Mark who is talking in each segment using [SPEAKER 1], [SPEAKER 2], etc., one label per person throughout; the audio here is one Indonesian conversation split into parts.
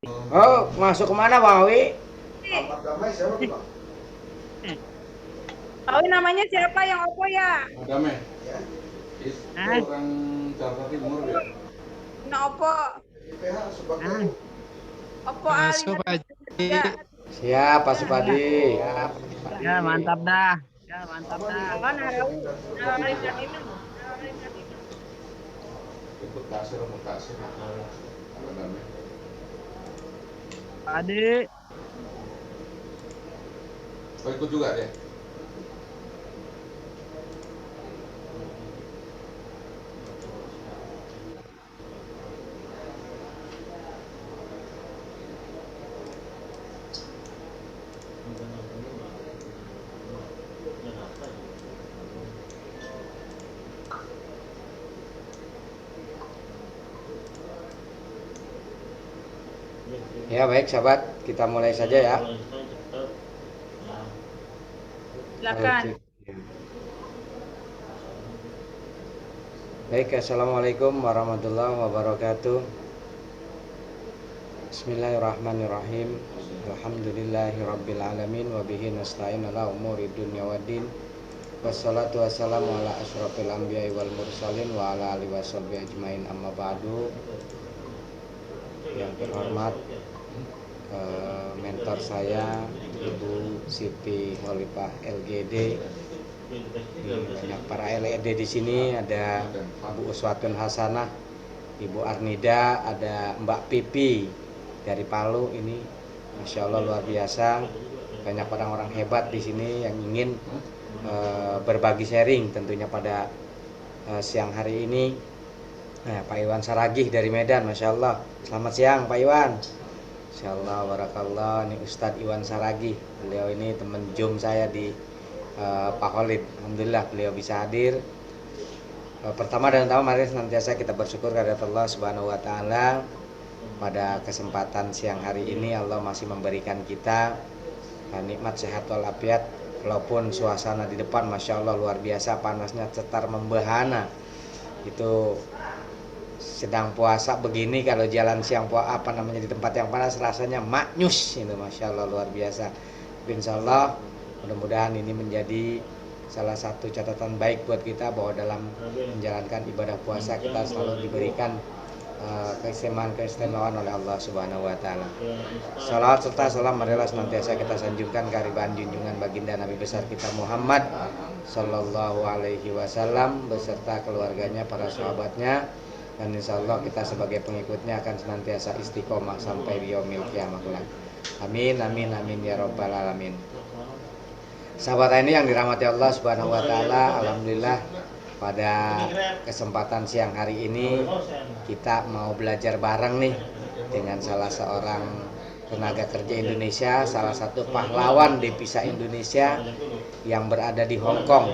[SPEAKER 1] Oh, masuk kemana Bang Awi?
[SPEAKER 2] Ahmad Damai siapa tuh Bang?
[SPEAKER 3] Tahu namanya siapa yang Oppo ya?
[SPEAKER 4] Adame,
[SPEAKER 2] Ya,
[SPEAKER 4] itu orang Jakarta Timur ya.
[SPEAKER 3] Nah, Oppo.
[SPEAKER 2] IPH sebagai
[SPEAKER 3] Oppo
[SPEAKER 5] Masuk Pak
[SPEAKER 3] A53.
[SPEAKER 5] Haji.
[SPEAKER 1] Siap, Pak Supadi.
[SPEAKER 5] Ya mantap dah.
[SPEAKER 2] apa nih?
[SPEAKER 3] Oh, Narawi. Narawi
[SPEAKER 2] Platinum.
[SPEAKER 3] Platinum.
[SPEAKER 4] Ikut kasir Adame.
[SPEAKER 5] Adik.
[SPEAKER 4] Oh, ikut juga dia.
[SPEAKER 1] Ya baik sahabat, kita mulai saja ya.
[SPEAKER 3] Silakan.
[SPEAKER 1] Baik, assalamualaikum warahmatullahi wabarakatuh. Bismillahirrahmanirrahim. Alhamdulillahirabbil alamin wa bihi nasta'in ala umuri dunya waddin. Wassalatu wassalamu ala asyrafil anbiya'i wal mursalin wa ala alihi washabihi ajmain, amma ba'du. Yang terhormat mentor saya Ibu Siti Khalifah LGD. Banyak para LED di sini, ada Bu Uswatun Hasanah, Ibu Arnida, ada Mbak Pipi dari Palu. Ini Masya Allah luar biasa, banyak orang-orang hebat di sini yang ingin berbagi sharing tentunya pada siang hari ini. Nah, Pak Iwan Saragih dari Medan, Masya Allah. Selamat siang Pak Iwan. Masya Allah, barakallah. Ini Ustadz Iwan Saragih. Beliau ini teman Zoom saya di Pak Khalid. Alhamdulillah beliau bisa hadir. Pertama dan utama mari senantiasa kita bersyukur kepada Allah Subhanahu wa taala. Pada kesempatan siang hari ini Allah masih memberikan kita nikmat sehat walafiat. Walaupun suasana di depan Masya Allah luar biasa panasnya cetar membahana. Itu sedang puasa begini, kalau jalan siang di tempat yang panas rasanya maknyus itu, Masya Allah luar biasa. Insya Allah mudah-mudahan ini menjadi salah satu catatan baik buat kita bahwa dalam menjalankan ibadah puasa kita selalu diberikan keistimewaan oleh Allah Subhanahu wa taala. Salawat serta salam marilah senantiasa kita sanjungkan kehadiran junjungan baginda Nabi besar kita Muhammad sallallahu alaihi wasallam beserta keluarganya, para sahabatnya, dan insya Allah kita sebagai pengikutnya akan senantiasa istiqomah sampai di yaumil qiyamah kelak. Amin amin amin ya rabbal alamin. Sahabat ini yang dirahmati Allah Subhanahu wa taala, alhamdulillah pada kesempatan siang hari ini kita mau belajar bareng nih dengan salah seorang tenaga kerja Indonesia, salah satu pahlawan devisa Indonesia yang berada di Hong Kong.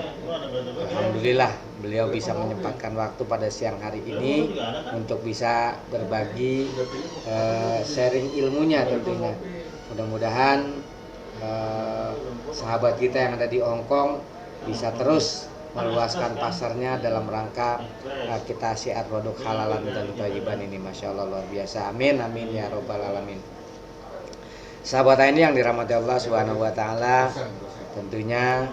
[SPEAKER 1] Alhamdulillah beliau bisa menyempatkan waktu pada siang hari ini untuk bisa berbagi sharing ilmunya tentunya. Mudah-mudahan sahabat kita yang ada di Hong Kong bisa terus meluaskan pasarnya dalam rangka kita syiar produk halalan dan thayyiban ini. Masya Allah luar biasa. Amin amin ya robbal alamin. Sahabat ini yang dirahmati Allah Subhanahu wa taala, tentunya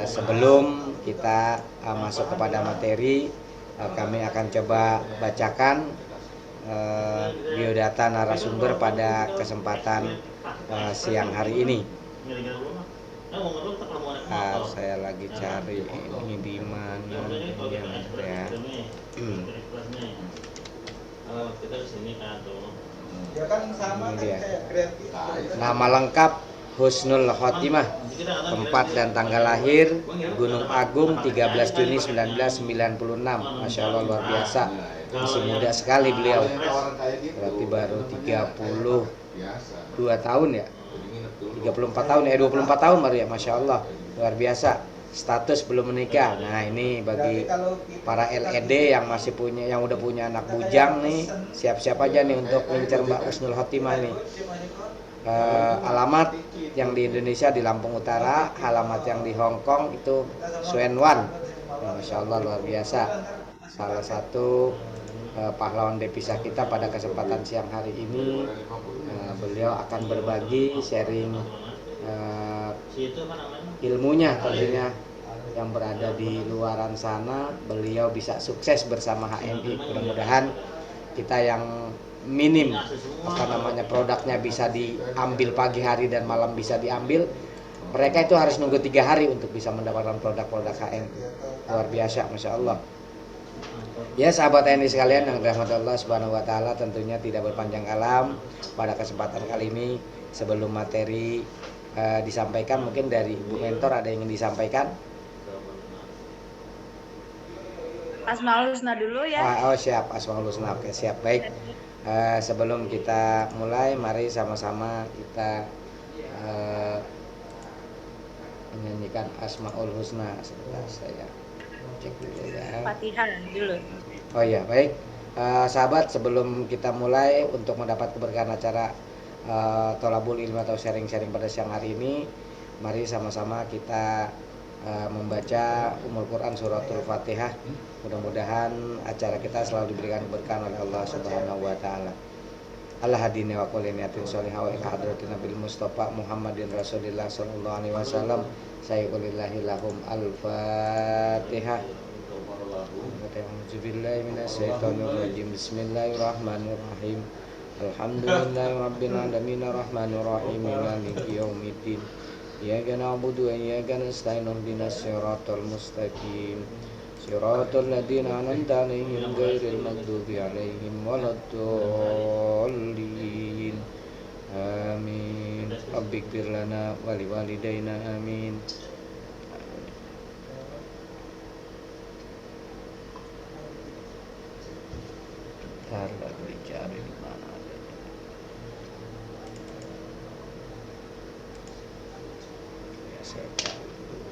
[SPEAKER 1] sebelum kita masuk kepada materi, kami akan coba bacakan biodata narasumber pada kesempatan siang hari ini. Saya lagi cari ini di mana ya.
[SPEAKER 2] ya kan sama
[SPEAKER 1] Ini
[SPEAKER 2] kan
[SPEAKER 1] dia.
[SPEAKER 2] kayak kreatif.
[SPEAKER 1] Nama lengkap Husnul Khotimah. Tempat dan tanggal lahir Gunung Agung 13 Juni 1996. Masya Allah luar biasa. Masih muda sekali beliau. Berarti baru 32 tahun ya. 34 tahun ya, 24 tahun baru ya, Masya Allah luar biasa. Status belum menikah. Nah ini bagi para LED yang masih punya, yang udah punya anak bujang nih, siap-siap aja nih untuk ngincer Mbak Husnul Khotimah nih. Alamat yang di Indonesia di Lampung Utara, alamat yang di Hong Kong itu Suen Wan Masya Allah luar biasa. Salah satu pahlawan devisa kita pada kesempatan siang hari ini, beliau akan berbagi sharing ilmunya tentunya yang berada di luaran sana. Beliau bisa sukses bersama HMI. Mudah-mudahan kita yang minim produknya bisa diambil pagi hari dan malam bisa diambil. Mereka itu harus nunggu 3 hari untuk bisa mendapatkan produk-produk HMI. Luar biasa, Masya Allah. Ya sahabat TNI sekalian yang dirahmati Allah Subhanahu wa taala, tentunya tidak berpanjang kalam pada kesempatan kali ini. Sebelum materi disampaikan, mungkin dari Ibu Mentor ada yang ingin disampaikan.
[SPEAKER 3] Asmaul Husna dulu ya.
[SPEAKER 1] Oh siap, Asmaul Husna. Oke, siap, baik. Sebelum kita mulai, mari sama-sama kita menyanyikan Asmaul Husna. Sebentar saya cek dulu ya.
[SPEAKER 3] Fatihah dulu.
[SPEAKER 1] Oh iya, baik. Sahabat, sebelum kita mulai untuk mendapat keberkahan acara Tholabul Ilmi atau sharing-sharing pada siang hari ini, mari sama-sama kita membaca Ummul Quran suratul Fatihah. Mudah-mudahan acara kita selalu diberikan keberkahan oleh Allah Subhanahu wa taala. Allah hadini wa kulli niyatin sholihah wa ila hadratin Nabil Mustafa Muhammadin Rasulillah sallallahu alaihi wasallam. Sayyidillahil lahum al-Fatihah. A'udzubillahi minasyaitonirrajim. Bismillahirrahmanirrahim. Alhamdulillahirabbil alamin arrahmanir rahim maliki yaumiddin. Iyyaka na'budu wa iyyaka nasta'in ihdinas siratal mustaqim. Siratal ladzina an'amta 'alaihim ghairil maghdubi 'alaihim waladdallin. Amin. Rabbighfir lana wa liwalidayna amin. Tarlah dicari di mana ada. Ya, saya cari dulu.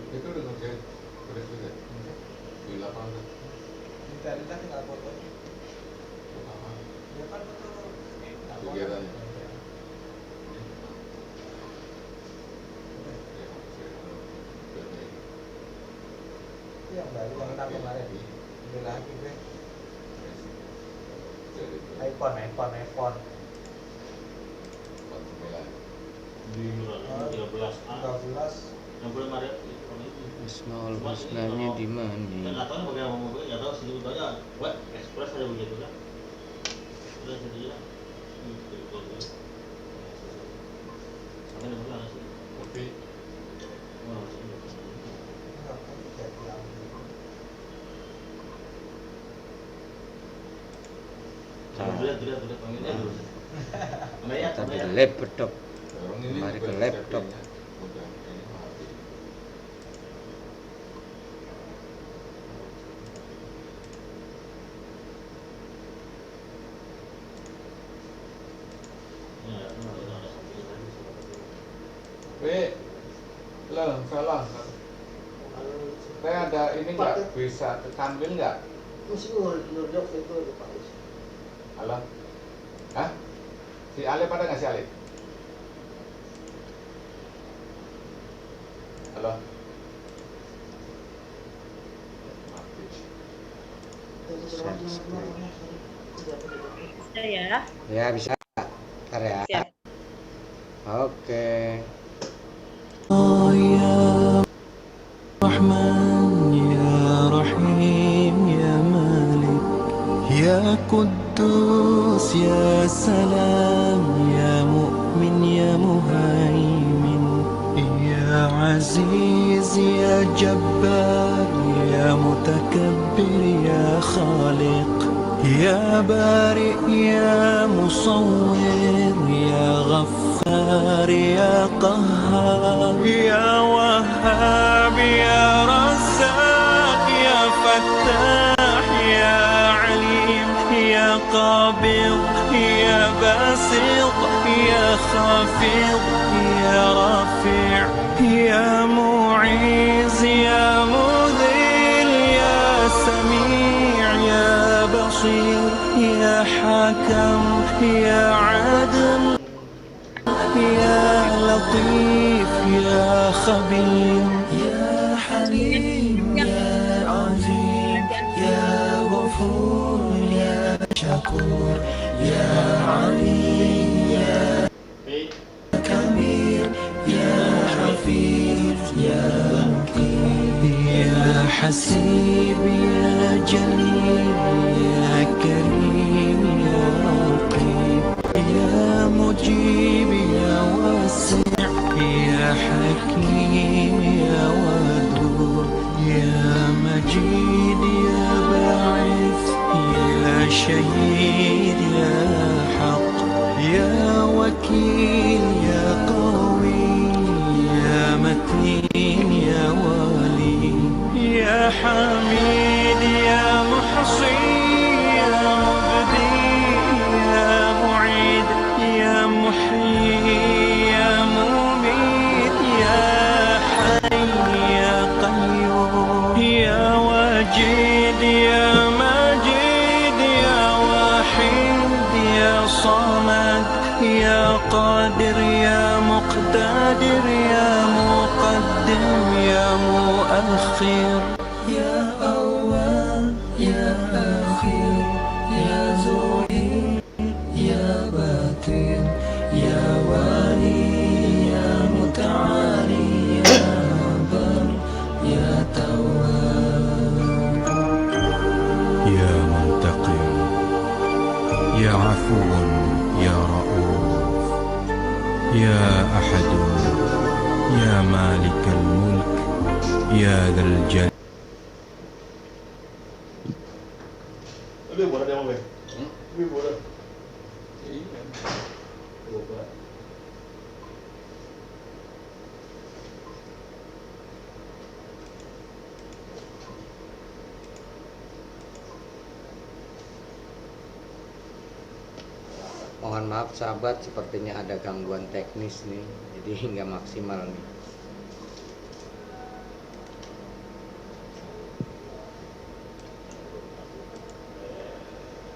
[SPEAKER 4] Itu udah ngerjain tulis juga di lapangan.
[SPEAKER 2] Minta tinggal foto.
[SPEAKER 4] Apa?
[SPEAKER 2] Ya kan foto.
[SPEAKER 4] Kegiatannya.
[SPEAKER 2] Yang baru yang tak kemarin. Ini lagi gue. iPhone.
[SPEAKER 6] Di 13 yang belum ada
[SPEAKER 1] Asmaul Husnanya di mana?
[SPEAKER 6] nggak tahu bagaimana mau nggak tahu sih itu aja web express ada begitu kan udah jadi ya apa yang belum sih
[SPEAKER 4] Tapi
[SPEAKER 6] Dilihat panggilnya dulu.
[SPEAKER 1] Tapi laptop.
[SPEAKER 4] orang ini
[SPEAKER 1] Mari ke
[SPEAKER 4] bukan
[SPEAKER 1] laptop.
[SPEAKER 4] settingnya. Udah, ini mati. Loh, salah. Saya ada ini nggak bisa ambil nggak? Halo? Hah? Si Alif ada nggak si Alif? Halo? Mati.
[SPEAKER 3] Bisa ya.
[SPEAKER 1] Ya bisa. Ntar ya.
[SPEAKER 3] Siap.
[SPEAKER 1] Oke.
[SPEAKER 7] يا رحمن يا رحيم يا مالك يا قدوس يا سلام يا مؤمن يا مهيمن يا عزيز يا جبار يا متكبر يا خالق يا بارئ يا مصور يا غفار يا قهار يا وهاب يا رزاق يا فتاح يا عليم يا قابض يا باسط يا خافض يا رافع يا معز يا مذل يا سميع يا بصير يا حكم يا عدل يا لطيف يا خبير يا حليم يا عزيز يا غفور يا شكور يا عليم يا كبير يا حفيظ يا مقيم يا حسيب يا جليل يا كريم يا رقيب يا مجيب يا واسع يا حكيم يا ودود يا مجيد يا باعث يا شهيد يا حق يا وكيل يا قوي يا متين يا ولي يا حميد يا محصي يا مبدي يا معيد يا محيي يا مميت يا حي يا قيوم يا واجد يا ماجد يا واحد يا صمد يا قادر يا مقتدر يا مقدم يا مؤخر يا أول يا آخر يا ظهير يا باطن يا والي يا متعالي يا بر يا تواب يا منتقم يا عفو يا رؤوف يا أحد يا مالك الملك يا ذا الجلال
[SPEAKER 6] Lebih boleh dia mau be? Lebih boleh.
[SPEAKER 4] Iya.
[SPEAKER 6] Coba.
[SPEAKER 1] Mohon maaf sahabat, sepertinya ada gangguan teknis nih, jadi nggak maksimal nih.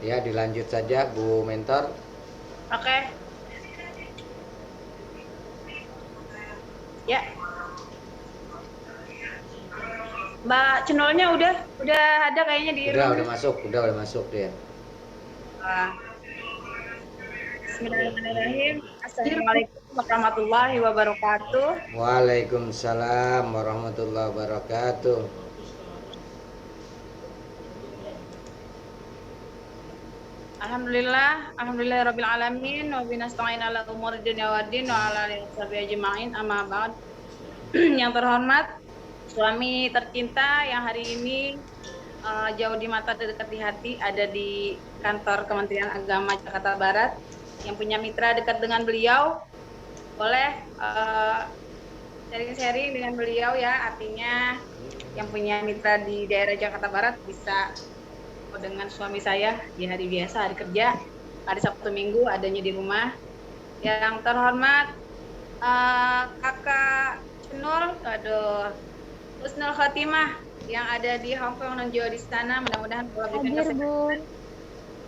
[SPEAKER 1] Ya, dilanjut saja Bu Mentor.
[SPEAKER 3] Oke. Ya. Mbak Cenolnya udah ada kayaknya di room.
[SPEAKER 1] Udah masuk dia.
[SPEAKER 3] Bismillahirrahmanirrahim. Assalamualaikum warahmatullahi wabarakatuh.
[SPEAKER 1] Waalaikumsalam warahmatullahi wabarakatuh.
[SPEAKER 3] Alhamdulillahirabbil alamin wa binasta'in ala umuri dunya waddin wa ala alihi washabihi ajma'in amma ba'd. Yang terhormat suami tercinta yang hari ini jauh di mata dekat di hati, ada di kantor Kementerian Agama Jakarta Barat, yang punya mitra dekat dengan beliau, boleh sharing-sharing dengan beliau ya. Artinya yang punya mitra di daerah Jakarta Barat bisa dengan suami saya di hari biasa, hari kerja, hari Sabtu Minggu adanya di rumah. Yang terhormat Kakak Cenul, Husnul Khotimah yang ada di Hong Kong dan juga di sana, mudah-mudahan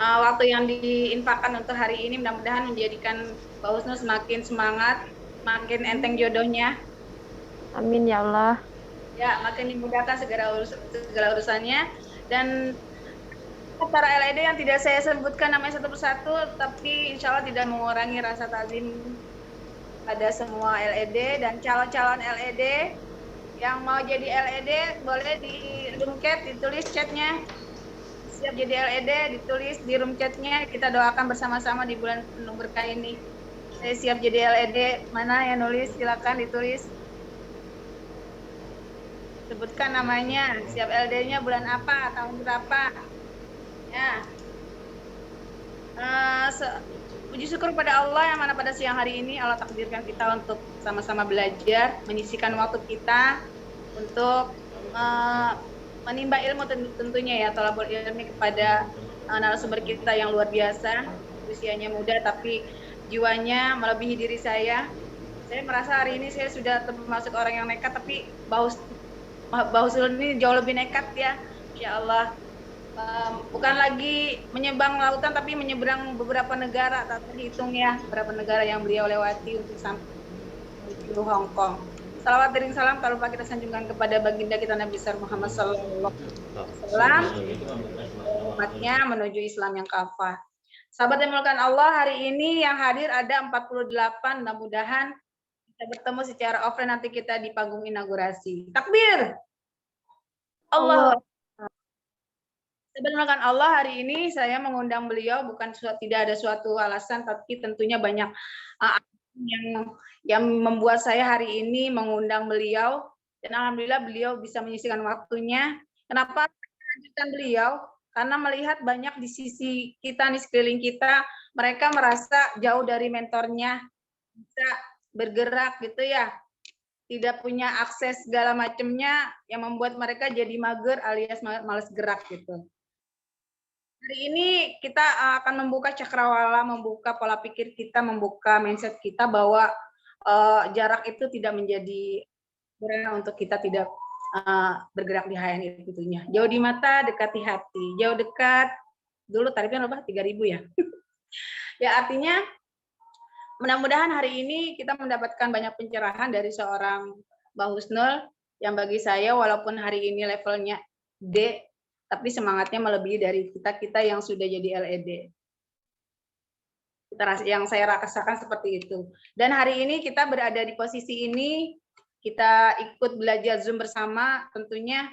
[SPEAKER 3] waktu yang diinfakkan untuk hari ini mudah-mudahan menjadikan Mbak Husnul semakin semangat, makin enteng jodohnya.
[SPEAKER 8] Amin ya Allah.
[SPEAKER 3] Ya, makin dimudahkan segala urusannya. Dan para LED yang tidak saya sebutkan namanya satu persatu, tapi insya Allah tidak mengurangi rasa takzim pada semua LED dan calon-calon LED yang mau jadi LED boleh di room chat ditulis chatnya, siap jadi LED ditulis di room chatnya. Kita doakan bersama-sama di bulan penuh berkah ini. Saya siap jadi LED, mana yang nulis silakan ditulis, sebutkan namanya, siap LED-nya bulan apa, tahun berapa ya. Puji syukur pada Allah yang mana pada siang hari ini Allah takdirkan kita untuk sama-sama belajar, menyisihkan waktu kita untuk menimba ilmu tentunya ya, thalabul ilmi kepada narasumber kita yang luar biasa, usianya muda tapi jiwanya melebihi diri saya. Saya merasa hari ini saya sudah termasuk orang yang nekat, tapi Bahusnul ini jauh lebih nekat ya, insya Allah. Bukan lagi menyeberang lautan, tapi menyeberang beberapa negara, tak terhitung ya, beberapa negara yang beliau lewati untuk sampai di Hong Kong. Salawat dan salam kalau lupa kita sanjungkan kepada baginda kita Nabi besar Muhammad Sallallahu Alaihi Wasallam, umatnya menuju Islam yang kafah. Sahabat yang dimuliakan Allah, hari ini yang hadir ada 48, mudah-mudahan kita bertemu secara offline nanti kita di panggung inaugurasi. Takbir! Allah. Sebenarnya Allah, hari ini saya mengundang beliau bukan tidak ada suatu alasan, tapi tentunya banyak yang membuat saya hari ini mengundang beliau, dan alhamdulillah beliau bisa menyisihkan waktunya. Kenapa melanjutkan beliau? Karena melihat banyak di sisi kita, di sekeliling kita, mereka merasa jauh dari mentornya, bisa bergerak gitu ya, tidak punya akses segala macamnya, yang membuat mereka jadi mager alias malas gerak gitu. Hari ini kita akan membuka cakrawala, membuka pola pikir kita, membuka mindset kita bahwa jarak itu tidak menjadi berat untuk kita tidak bergerak di HNI tentunya. Jauh di mata, dekat di hati. Jauh dekat, dulu tarifnya berapa? 3.000 ya. Ya artinya mudah-mudahan hari ini kita mendapatkan banyak pencerahan dari seorang Mbak Husnul yang bagi saya walaupun hari ini levelnya D, tapi semangatnya melebihi dari kita yang sudah jadi LED. Yang saya rasakan seperti itu. Dan hari ini kita berada di posisi ini, kita ikut belajar Zoom bersama, tentunya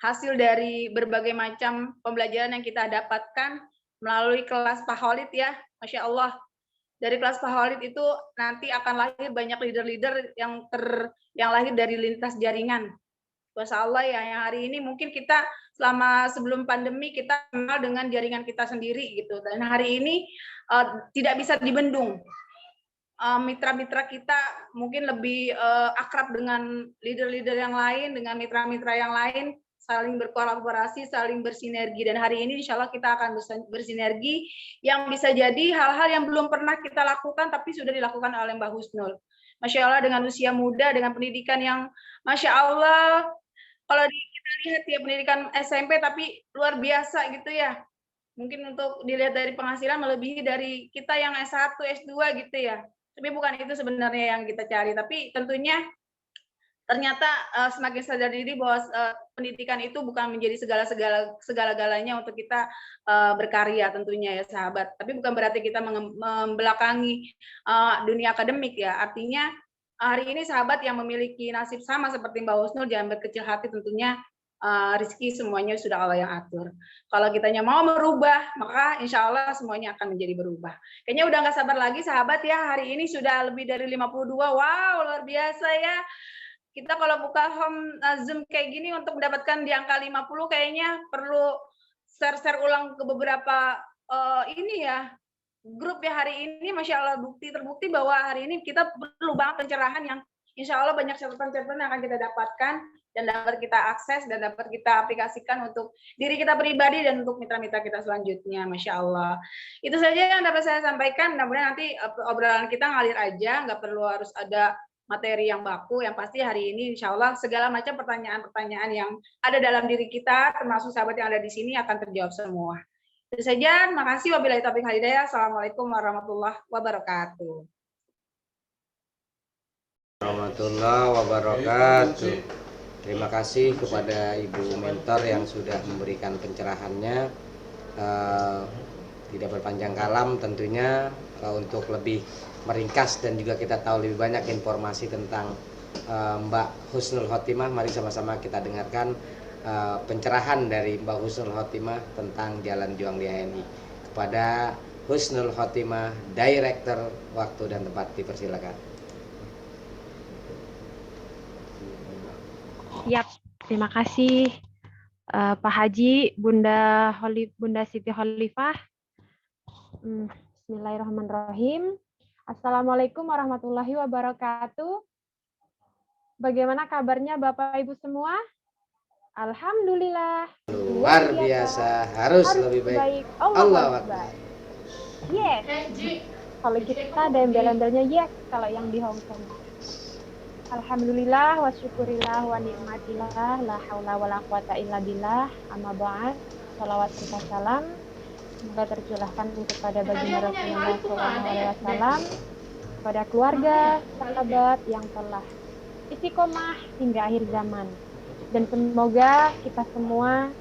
[SPEAKER 3] hasil dari berbagai macam pembelajaran yang kita dapatkan melalui kelas Pak Khalid ya, Masya Allah. Dari kelas Pak Khalid itu nanti akan lahir banyak leader-leader yang lahir dari lintas jaringan. Masya Allah ya, yang hari ini mungkin kita sebelum pandemi kita kenal dengan jaringan kita sendiri gitu, dan hari ini tidak bisa dibendung. Mitra-mitra kita mungkin lebih akrab dengan leader-leader yang lain, dengan mitra-mitra yang lain, saling berkolaborasi, saling bersinergi, dan hari ini insya Allah kita akan bersinergi yang bisa jadi hal-hal yang belum pernah kita lakukan tapi sudah dilakukan oleh Mbak Husnul. Masya Allah, dengan usia muda, dengan pendidikan yang Masya Allah, kalau kita lihat ya pendidikan SMP tapi luar biasa gitu ya. Mungkin untuk dilihat dari penghasilan melebihi dari kita yang S1, S2 gitu ya. Tapi bukan itu sebenarnya yang kita cari. Tapi tentunya ternyata semakin sadar diri bahwa pendidikan itu bukan menjadi segala-galanya untuk kita berkarya tentunya ya sahabat. Tapi bukan berarti kita membelakangi dunia akademik ya. Artinya hari ini sahabat yang memiliki nasib sama seperti Mbak Husnul, jangan berkecil hati, tentunya rezeki semuanya sudah Allah yang atur. Kalau kitanya mau merubah, maka insya Allah semuanya akan menjadi berubah. Kayaknya udah nggak sabar lagi sahabat ya, hari ini sudah lebih dari 52, wow luar biasa ya. Kita kalau buka home Zoom kayak gini untuk mendapatkan di angka 50 kayaknya perlu share ulang ke beberapa ini ya, grup ya hari ini. Masya Allah, terbukti bahwa hari ini kita perlu banget pencerahan yang insya Allah banyak catatan-catatan yang akan kita dapatkan dan dapat kita akses dan dapat kita aplikasikan untuk diri kita pribadi dan untuk mitra-mitra kita selanjutnya. Masya Allah. Itu saja yang dapat saya sampaikan. Mudah-mudahan nanti obrolan kita ngalir aja, nggak perlu harus ada materi yang baku. Yang pasti hari ini insya Allah segala macam pertanyaan-pertanyaan yang ada dalam diri kita, termasuk sahabat yang ada di sini akan terjawab semua. Itu saja, terima kasih. Wabillahi taufiq wal hidayah. Assalamualaikum warahmatullahi wabarakatuh.
[SPEAKER 1] Warahmatullahi wabarakatuh. Terima kasih kepada Ibu Mentor yang sudah memberikan pencerahannya. Tidak berpanjang kalam tentunya, untuk lebih meringkas dan juga kita tahu lebih banyak informasi tentang Mbak Husnul Khotimah. Mari sama-sama kita dengarkan pencerahan dari Mbak Husnul Khotimah tentang Jalan Juang di HNI. Kepada Husnul Khotimah, Director, waktu dan tempat dipersilakan.
[SPEAKER 8] Siap, terima kasih Pak Haji, Bunda Siti Khalifah. Bismillahirrahmanirrahim. Assalamualaikum warahmatullahi wabarakatuh. Bagaimana kabarnya Bapak Ibu semua? Alhamdulillah.
[SPEAKER 1] Luar biasa, harus lebih baik.
[SPEAKER 8] Allah Akbar. Yes. Kalau kita ada embel-embelnya yes kalau yang di Hong Kong. Alhamdulillah wa syukurillah wa nikmatillah la haula wala quwata illa billah amma ba'd. Shalawat serta salam semoga tercurahkan kepada baginda Rasulullah SAW, kepada keluarga, sahabat yang telah istiqomah hingga akhir zaman. Dan semoga kita semua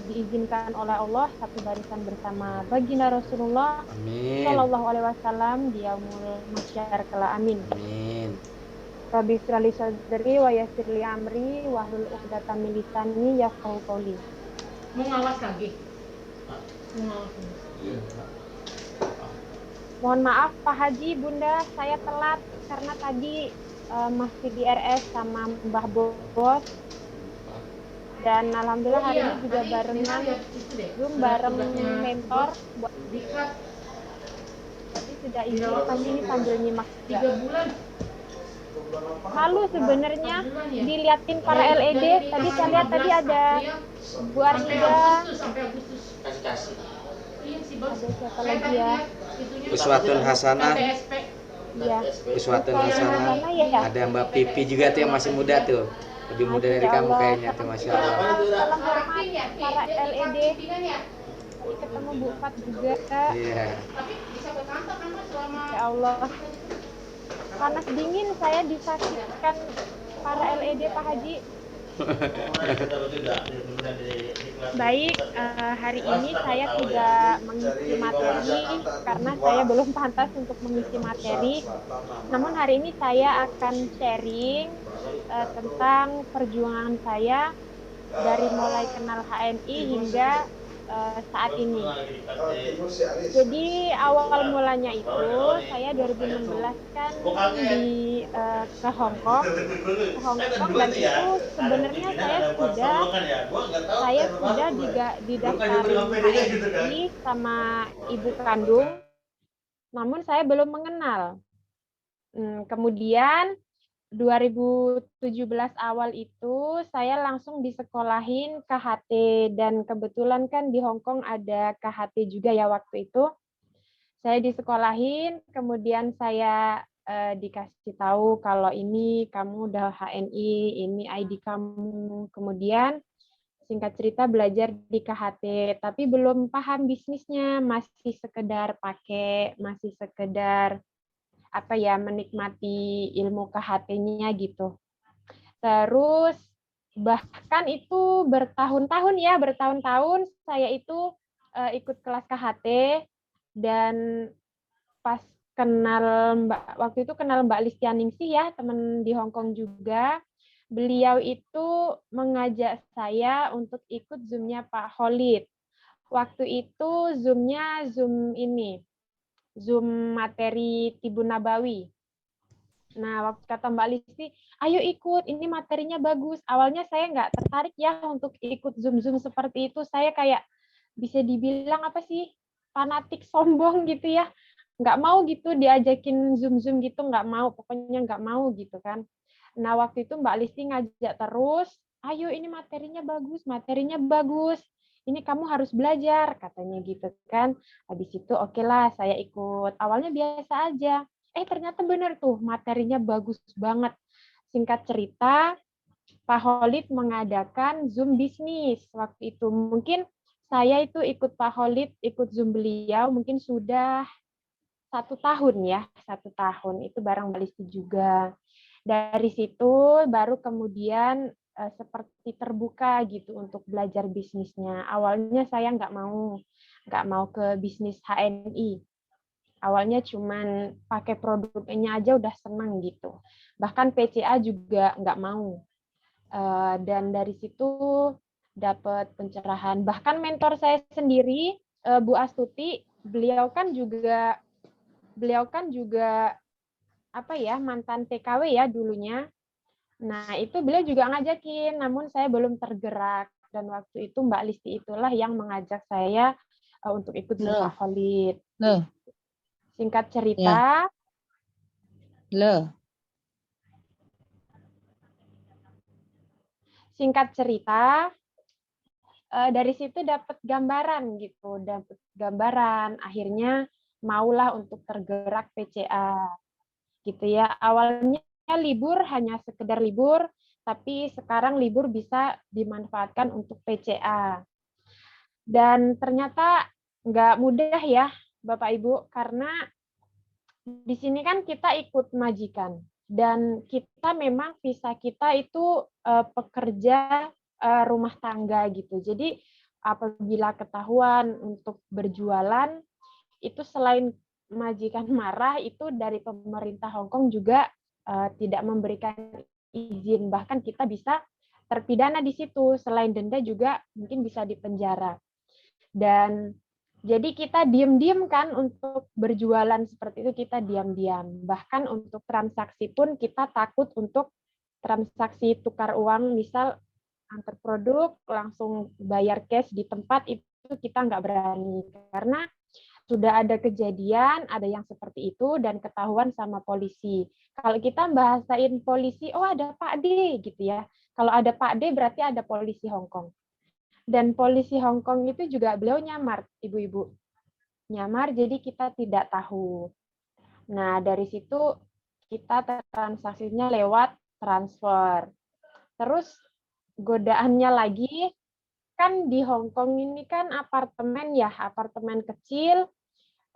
[SPEAKER 8] diizinkan oleh Allah satu barisan bersama baginda Rasulullah Shallallahu Alaihi Wasallam di yaumul mahsyar kelak. Amin.
[SPEAKER 1] Amin.
[SPEAKER 8] Rabbi shrah li sadri wa yassir li amri wahlul 'uqdatam min lisani yafqahu qawli.
[SPEAKER 9] Mau ngawas lagi? Mau ngawas lagi?
[SPEAKER 8] Mohon maaf Pak Haji, Bunda, saya telat karena tadi masih di RS sama Mbah Bos. Dan alhamdulillah hari ini juga barengan Zoom bareng mentor buat jadi sudah izin pagi ini sambil nyimak
[SPEAKER 9] 3 bulan.
[SPEAKER 8] Malu sebenarnya diliatin para LED. Tadi saya lihat tadi ada Bu Arnida, ada siapa lagi ya?
[SPEAKER 1] Uswatun Hasanah.
[SPEAKER 8] Iya.
[SPEAKER 1] Uswatun Hasanah. Ada Mbak Pipi juga tuh yang masih muda tuh. Lebih muda dari kamu kayaknya tuh, Masya Allah.
[SPEAKER 8] Salam hormat para LED. Ketemu Bu Fat juga.
[SPEAKER 1] Iya.
[SPEAKER 8] Ya Allah. Panas dingin saya disaksikan para LED Pak Haji. Baik, hari ini saya tidak mengisi materi karena saya belum pantas untuk mengisi materi. Namun hari ini saya akan sharing tentang perjuangan saya dari mulai kenal HNI hingga saat ini. Jadi awal mulanya itu saya 2016 kan ke Hong Kong, dan itu sebenarnya saya sudah didaftarin HNI sama ibu kandung, namun saya belum mengenal. Kemudian 2017 awal itu saya langsung disekolahin KHT, dan kebetulan kan di Hong Kong ada KHT juga ya waktu itu. Saya disekolahin, kemudian saya dikasih tahu kalau ini kamu udah HNI, ini ID kamu. Kemudian singkat cerita belajar di KHT, tapi belum paham bisnisnya, masih sekedar pakai, masih sekedar menikmati ilmu KHT-nya gitu. Terus bahkan itu bertahun-tahun saya itu ikut kelas KHT, dan pas waktu itu kenal Mbak Listianingsih ya, teman di Hong Kong juga. Beliau itu mengajak saya untuk ikut Zoom-nya Pak Khalid. Waktu itu Zoom-nya Zoom materi Tibun Nabawi. Nah, waktu kata Mbak Listi, ayo ikut, ini materinya bagus. Awalnya saya nggak tertarik ya untuk ikut Zoom-Zoom seperti itu. Saya kayak bisa dibilang fanatik sombong gitu ya. Nggak mau gitu diajakin Zoom-Zoom gitu, nggak mau. Pokoknya nggak mau gitu kan. Nah, waktu itu Mbak Listi ngajak terus, ayo ini materinya bagus. Ini kamu harus belajar, katanya gitu kan. Habis itu oke lah, saya ikut. Awalnya biasa aja. Ternyata benar tuh, materinya bagus banget. Singkat cerita, Pak Khalid mengadakan Zoom bisnis waktu itu. Mungkin saya itu ikut Pak Khalid, ikut Zoom beliau, mungkin sudah 1 tahun ya. 1 tahun, itu bareng Mbak Listi juga. Dari situ baru kemudian seperti terbuka gitu untuk belajar bisnisnya. Awalnya saya nggak mau ke bisnis HNI. Awalnya cuman pakai produknya aja udah senang gitu. Bahkan PCA juga nggak mau. Dan dari situ dapat pencerahan. Bahkan mentor saya sendiri, Bu Astuti, beliau kan juga mantan TKW ya dulunya. Nah, itu beliau juga ngajakin, namun saya belum tergerak. Dan waktu itu Mbak Listi itulah yang mengajak saya untuk ikut Pak Khalid. Singkat cerita, dari situ dapat gambaran gitu, akhirnya maulah untuk tergerak PCA gitu ya. Awalnya libur hanya sekedar libur, tapi sekarang libur bisa dimanfaatkan untuk PCA. Dan ternyata nggak mudah ya Bapak Ibu, karena di sini kan kita ikut majikan dan kita memang visa kita itu pekerja rumah tangga gitu. Jadi apabila ketahuan untuk berjualan itu selain majikan marah, itu dari pemerintah Hong Kong juga tidak memberikan izin, bahkan kita bisa terpidana di situ. Selain denda juga mungkin bisa dipenjara. Dan jadi kita diam-diam kan untuk berjualan seperti itu, kita diam-diam. Bahkan untuk transaksi pun kita takut untuk transaksi tukar uang, misal antar produk langsung bayar cash di tempat, itu kita nggak berani. Karena sudah ada kejadian, ada yang seperti itu, dan ketahuan sama polisi. Kalau kita bahasain polisi, oh ada Pak D gitu ya. Kalau ada Pak D berarti ada polisi Hong Kong. Dan polisi Hong Kong itu juga beliau nyamar, ibu-ibu. Nyamar, jadi kita tidak tahu. Nah, dari situ kita transaksinya lewat transfer. Terus godaannya lagi, kan di Hong Kong ini kan apartemen ya, apartemen kecil.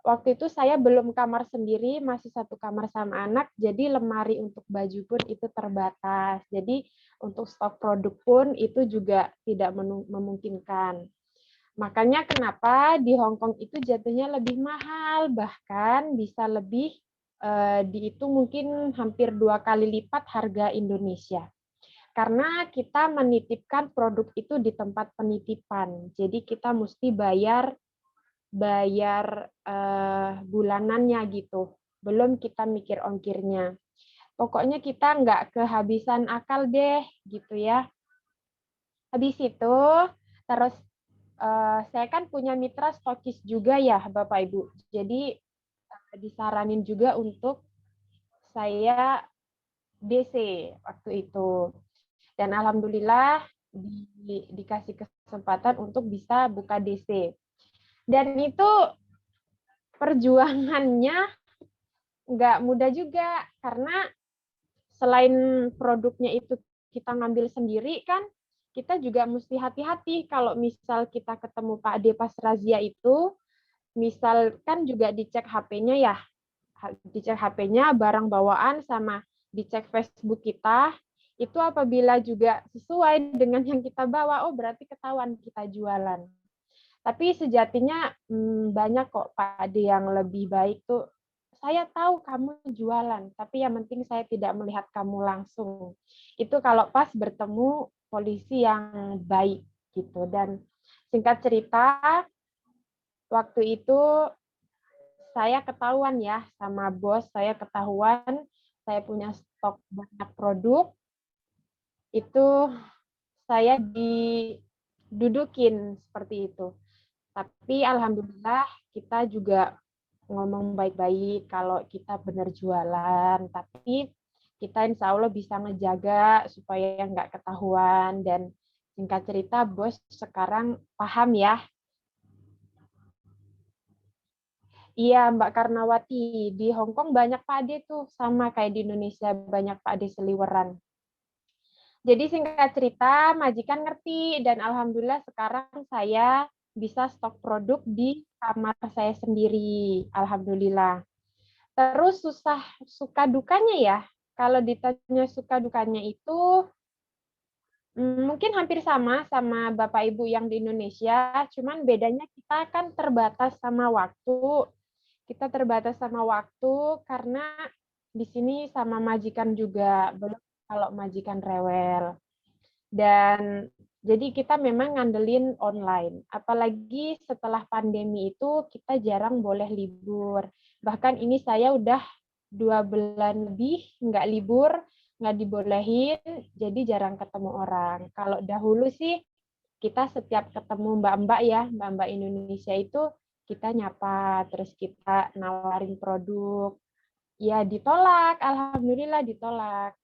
[SPEAKER 8] Waktu itu saya belum kamar sendiri, masih satu kamar sama anak, jadi lemari untuk baju pun itu terbatas. Jadi untuk stok produk pun itu juga tidak memungkinkan. Makanya kenapa di Hong Kong itu jatuhnya lebih mahal, bahkan bisa lebih dihitung mungkin hampir 2 kali lipat harga Indonesia. Karena kita menitipkan produk itu di tempat penitipan, jadi kita mesti bayar bulanannya gitu. Belum kita mikir ongkirnya. Pokoknya kita nggak kehabisan akal deh gitu ya. Habis itu terus saya kan punya mitra stokis juga ya Bapak Ibu. Jadi disaranin juga untuk saya DC waktu itu. Dan alhamdulillah dikasih kesempatan untuk bisa buka DC. Dan itu perjuangannya nggak mudah juga, karena selain produknya itu kita ngambil sendiri kan, kita juga mesti hati-hati kalau misal kita ketemu Pak D pas razia itu, misal kan juga dicek HP-nya ya, dicek HP-nya, barang bawaan, sama dicek Facebook kita, itu apabila juga sesuai dengan yang kita bawa, oh berarti ketahuan kita jualan. Tapi sejatinya banyak kok Pak D yang lebih baik tuh. Saya tahu kamu jualan, tapi yang penting saya tidak melihat kamu langsung. Itu kalau pas bertemu polisi yang baik gitu. Dan singkat cerita, waktu itu saya ketahuan ya sama bos, saya ketahuan saya punya stok banyak produk. Itu saya didudukin seperti itu. Tapi alhamdulillah kita juga ngomong baik-baik kalau kita benar jualan, tapi kita insya Allah bisa ngejaga supaya nggak ketahuan. Dan singkat cerita bos sekarang paham ya. Iya Mbak Karnawati, di Hong Kong banyak Pak Ade tuh, sama kayak di Indonesia banyak Pak Ade seliweran. Jadi singkat cerita majikan ngerti, dan alhamdulillah sekarang saya bisa stok produk di kamar saya sendiri, alhamdulillah. Terus suka dukanya ya, kalau ditanya suka dukanya itu mungkin hampir sama Bapak Ibu yang di Indonesia, cuman bedanya kita kan terbatas sama waktu. Kita terbatas sama waktu karena di sini sama majikan juga, belum kalau majikan rewel. Dan jadi kita memang ngandelin online. Apalagi setelah pandemi itu kita jarang boleh libur. Bahkan ini saya udah 2 bulan lebih nggak libur, nggak dibolehin, jadi jarang ketemu orang. Kalau dahulu sih kita setiap ketemu mbak-mbak ya, mbak-mbak Indonesia itu kita nyapa, terus kita nawarin produk. Ya ditolak, alhamdulillah ditolak.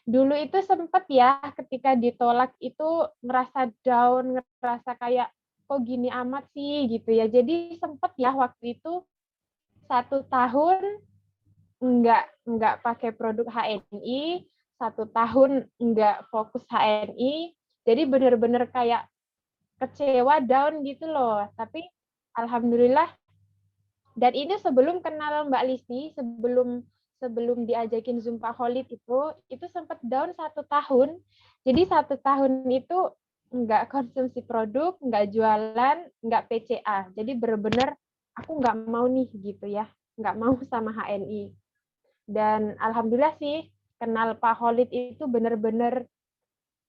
[SPEAKER 8] Dulu itu sempet ya, ketika ditolak itu ngerasa down, ngerasa kayak kok gini amat sih gitu ya. Jadi sempet ya waktu itu 1 tahun nggak pakai produk HNI, 1 tahun nggak fokus HNI, jadi bener-bener kayak kecewa, down gitu loh. Tapi alhamdulillah, dan ini sebelum kenal Mbak Listi, sebelum diajakin Zoom Pak Khalid itu sempat down 1 tahun. Jadi 1 tahun itu nggak konsumsi produk, nggak jualan, nggak PCA. Jadi bener-bener aku nggak mau nih gitu ya, nggak mau sama HNI. Dan alhamdulillah sih kenal Pak Khalid itu bener-bener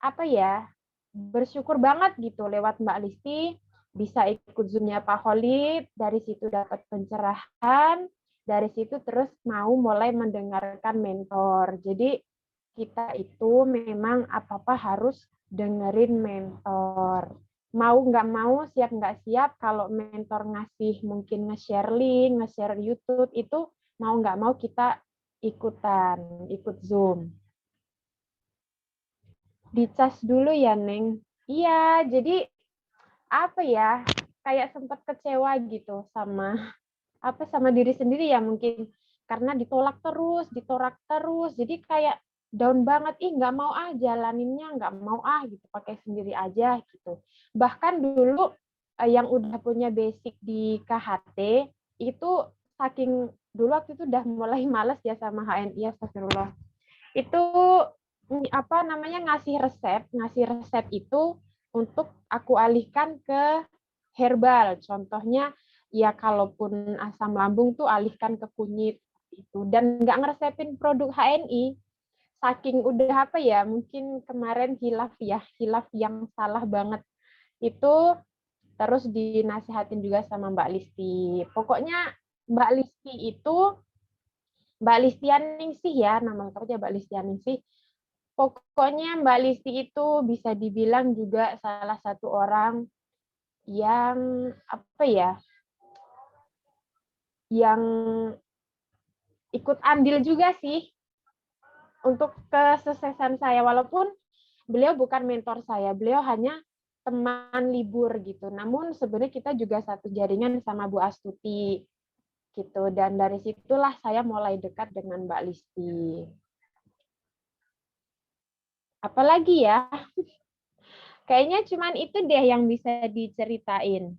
[SPEAKER 8] apa ya, bersyukur banget gitu lewat Mbak Listi bisa ikut Zoom-nya Pak Khalid, dari situ dapat pencerahan, dari situ terus mau mulai mendengarkan mentor. Jadi kita itu memang apa-apa harus dengerin mentor. Mau nggak mau, siap nggak siap, kalau mentor ngasih mungkin nge-share link, nge-share YouTube, itu mau nggak mau kita ikut Zoom. Dicas dulu ya, Neng. Iya, jadi apa ya, kayak sempat kecewa gitu sama diri sendiri ya mungkin, karena ditolak terus, jadi kayak down banget, nggak mau jalaninnya, nggak mau gitu, pakai sendiri aja gitu. Bahkan dulu yang udah punya basic di KHT itu saking dulu waktu itu udah mulai males ya sama HNI, astagfirullah. Itu apa namanya, ngasih resep itu untuk aku alihkan ke herbal. Contohnya ya kalaupun asam lambung tuh alihkan ke kunyit itu, dan nggak ngeresepin produk HNI. Saking udah apa ya, mungkin kemarin hilaf yang salah banget itu, terus dinasihatin juga sama Mbak Listi. Pokoknya Mbak Listi itu Mbak Listianingsih ya, nama lengkapnya Mbak Listianingsih. Pokoknya Mbak Listi itu bisa dibilang juga salah satu orang yang apa ya, yang ikut andil juga sih untuk kesuksesan saya, walaupun beliau bukan mentor saya, beliau hanya teman libur gitu. Namun sebenarnya kita juga satu jaringan sama Bu Astuti gitu, dan dari situlah saya mulai dekat dengan Mbak Listi. Apalagi ya, kayaknya cuman itu deh yang bisa diceritain.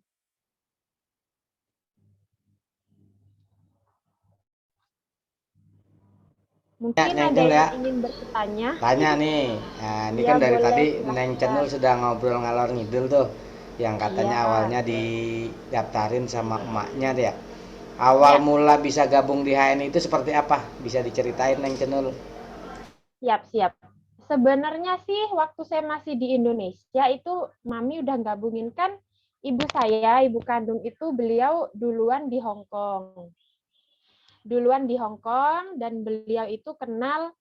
[SPEAKER 8] Mungkin
[SPEAKER 1] Neng
[SPEAKER 8] ada
[SPEAKER 1] Cenul ya,
[SPEAKER 8] yang ingin bertanya.
[SPEAKER 1] tanya nih. Nah, ini
[SPEAKER 8] Ya,
[SPEAKER 1] kan dari
[SPEAKER 8] boleh,
[SPEAKER 1] tadi
[SPEAKER 8] silahkan.
[SPEAKER 1] Neng Cenul sudah ngobrol ngalor ngidul tuh, yang katanya
[SPEAKER 8] Iya.
[SPEAKER 1] awalnya didaftarin sama emaknya deh ya. Awal
[SPEAKER 8] Ya.
[SPEAKER 1] mula bisa gabung di HNI itu seperti apa? Bisa diceritain Neng Cenul?
[SPEAKER 8] Siap. Sebenarnya sih waktu saya masih di Indonesia itu Mami udah gabungin, kan ibu saya, ibu kandung itu beliau duluan di Hong Kong. Dan beliau itu kenal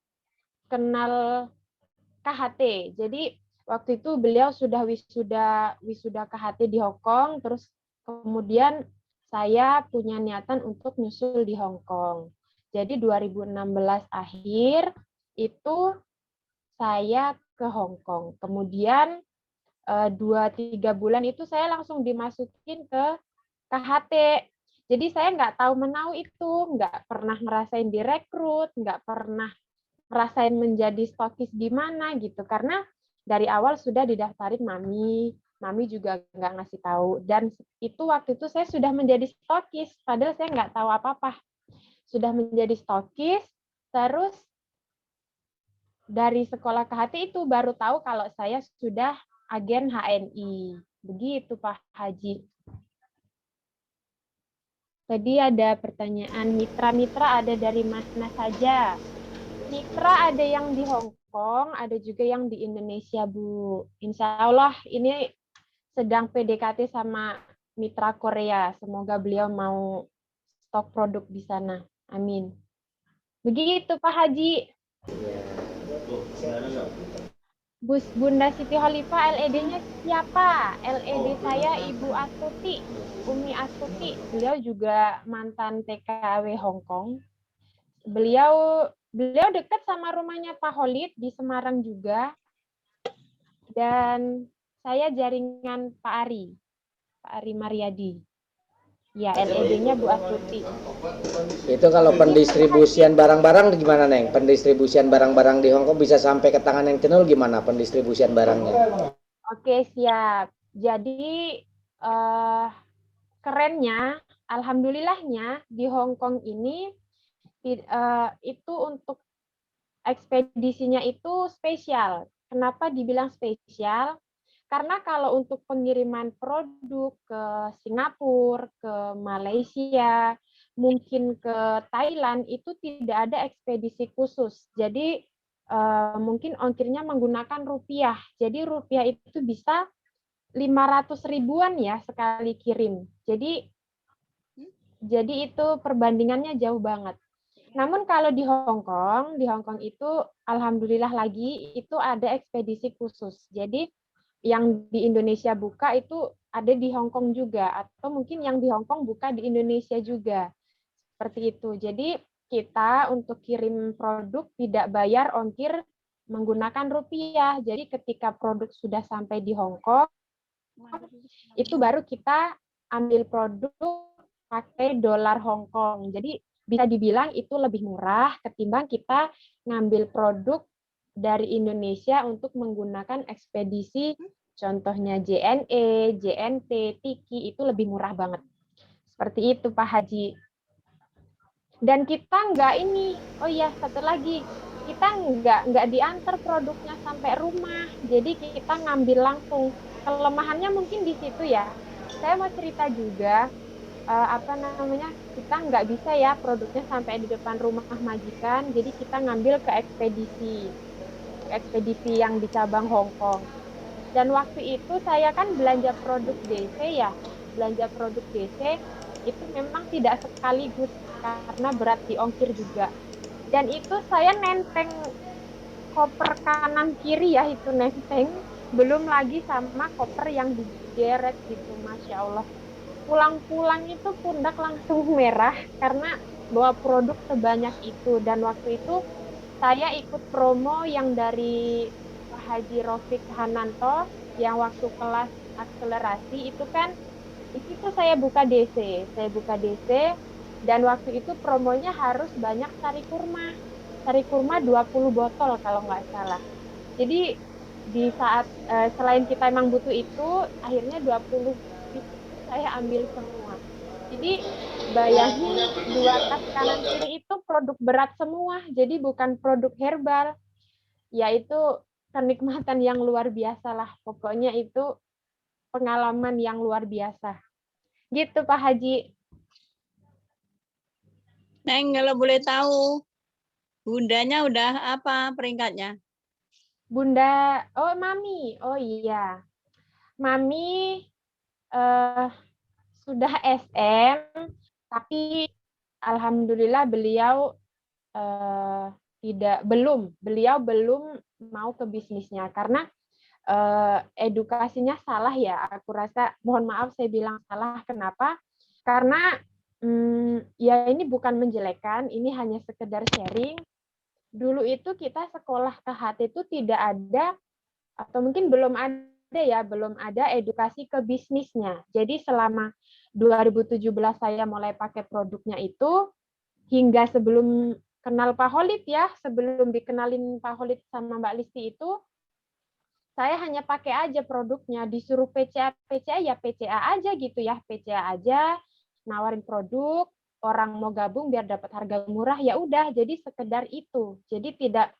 [SPEAKER 8] KHT. Jadi waktu itu beliau sudah wisuda KHT di Hong Kong, terus kemudian saya punya niatan untuk nyusul di Hong Kong. Jadi 2016 akhir itu saya ke Hong Kong. Kemudian 2-3 bulan itu saya langsung dimasukin ke KHT. Jadi saya nggak tahu menau itu, nggak pernah ngerasain direkrut, nggak pernah ngerasain menjadi stokis gimana gitu. Karena dari awal sudah didaftarin Mami juga nggak ngasih tahu. Dan itu waktu itu saya sudah menjadi stokis, padahal saya nggak tahu apa-apa. Sudah menjadi stokis, terus dari sekolah KHT itu baru tahu kalau saya sudah agen HNI. Begitu Pak Haji. Tadi ada pertanyaan mitra-mitra ada dari mana saja. Mitra ada yang di Hong Kong, ada juga yang di Indonesia, Bu. Insya Allah ini sedang PDKT sama mitra Korea. Semoga beliau mau stok produk di sana. Amin. Begitu Pak Haji. Bunda Siti Khalifah, LED-nya siapa? LED saya Ibu Astuti, Umi Astuti. Beliau juga mantan TKW Hong Kong. Beliau dekat sama rumahnya Pak Khalid di Semarang juga. Dan saya jaringan Pak Ari Mariadi. Ya, LED-nya Bu Astuti.
[SPEAKER 1] Itu kalau pendistribusian barang-barang gimana, Neng? Pendistribusian barang-barang di Hong Kong bisa sampai ke tangan yang Tinul gimana pendistribusian barangnya?
[SPEAKER 8] Oke, siap. Jadi kerennya, alhamdulillahnya di Hong Kong ini itu untuk ekspedisinya itu spesial. Kenapa dibilang spesial? Karena kalau untuk pengiriman produk ke Singapura, ke Malaysia, mungkin ke Thailand itu tidak ada ekspedisi khusus. Jadi mungkin ongkirnya menggunakan rupiah. Jadi rupiah itu bisa 500 ribuan ya sekali kirim. Jadi itu perbandingannya jauh banget. Namun kalau di Hong Kong itu alhamdulillah lagi itu ada ekspedisi khusus. Jadi yang di Indonesia buka itu ada di Hong Kong juga, atau mungkin yang di Hong Kong buka di Indonesia juga. Seperti itu. Jadi kita untuk kirim produk tidak bayar ongkir menggunakan rupiah. Jadi ketika produk sudah sampai di Hong Kong, itu baru kita ambil produk pakai dolar Hong Kong. Jadi bisa dibilang itu lebih murah ketimbang kita ngambil produk dari Indonesia untuk menggunakan ekspedisi, contohnya JNE, JNT, Tiki, itu lebih murah banget. Seperti itu Pak Haji. Dan kita oh iya satu lagi, kita nggak diantar produknya sampai rumah, jadi kita ngambil langsung. Kelemahannya mungkin di situ ya. Saya mau cerita juga, kita nggak bisa ya produknya sampai di depan rumah majikan, jadi kita ngambil ke ekspedisi yang di cabang Hong Kong. Dan waktu itu saya kan belanja produk DC ya, itu memang tidak sekaligus karena berat di ongkir juga. Dan itu saya nenteng koper kanan kiri ya, itu nenteng, belum lagi sama koper yang digeret gitu, Masya Allah. Pulang-pulang itu pundak langsung merah karena bawa produk sebanyak itu. Dan waktu itu saya ikut promo yang dari Pak Haji Rofik Hananto yang waktu kelas akselerasi itu kan, di situ saya buka DC dan waktu itu promonya harus banyak sari kurma 20 botol kalau nggak salah. Jadi di saat selain kita emang butuh itu, akhirnya 20 itu saya ambil semua. Jadi bayangin 2 tas kanan kiri itu produk berat semua, jadi bukan produk herbal. Yaitu kenikmatan yang luar biasa lah. Pokoknya itu pengalaman yang luar biasa. Gitu Pak Haji.
[SPEAKER 10] Neng, kalau boleh tahu, bundanya udah apa peringkatnya?
[SPEAKER 8] Bunda, Mami. Oh iya. Mami sudah SM, tapi alhamdulillah beliau beliau belum mau ke bisnisnya karena edukasinya salah ya. Aku rasa, mohon maaf saya bilang salah. Kenapa? Karena ya ini bukan menjelekkan, ini hanya sekedar sharing. Dulu itu kita sekolah KHT itu tidak ada, atau mungkin belum ada edukasi ke bisnisnya. Jadi selama 2017 saya mulai pakai produknya itu, hingga sebelum kenal Pak Holid ya, sebelum dikenalin Pak Holid sama Mbak Listi itu, saya hanya pakai aja produknya, disuruh PCA ya PCA aja gitu ya, PCA aja, nawarin produk, orang mau gabung biar dapat harga murah, ya udah, jadi sekedar itu. Jadi tidak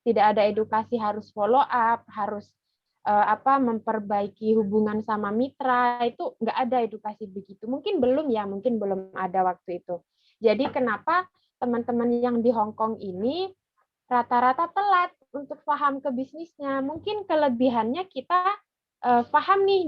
[SPEAKER 8] ada edukasi harus follow up, harus memperbaiki hubungan sama mitra, itu nggak ada edukasi begitu. Mungkin belum ada waktu itu. Jadi kenapa teman-teman yang di Hong Kong ini rata-rata telat untuk paham ke bisnisnya. Mungkin kelebihannya kita paham nih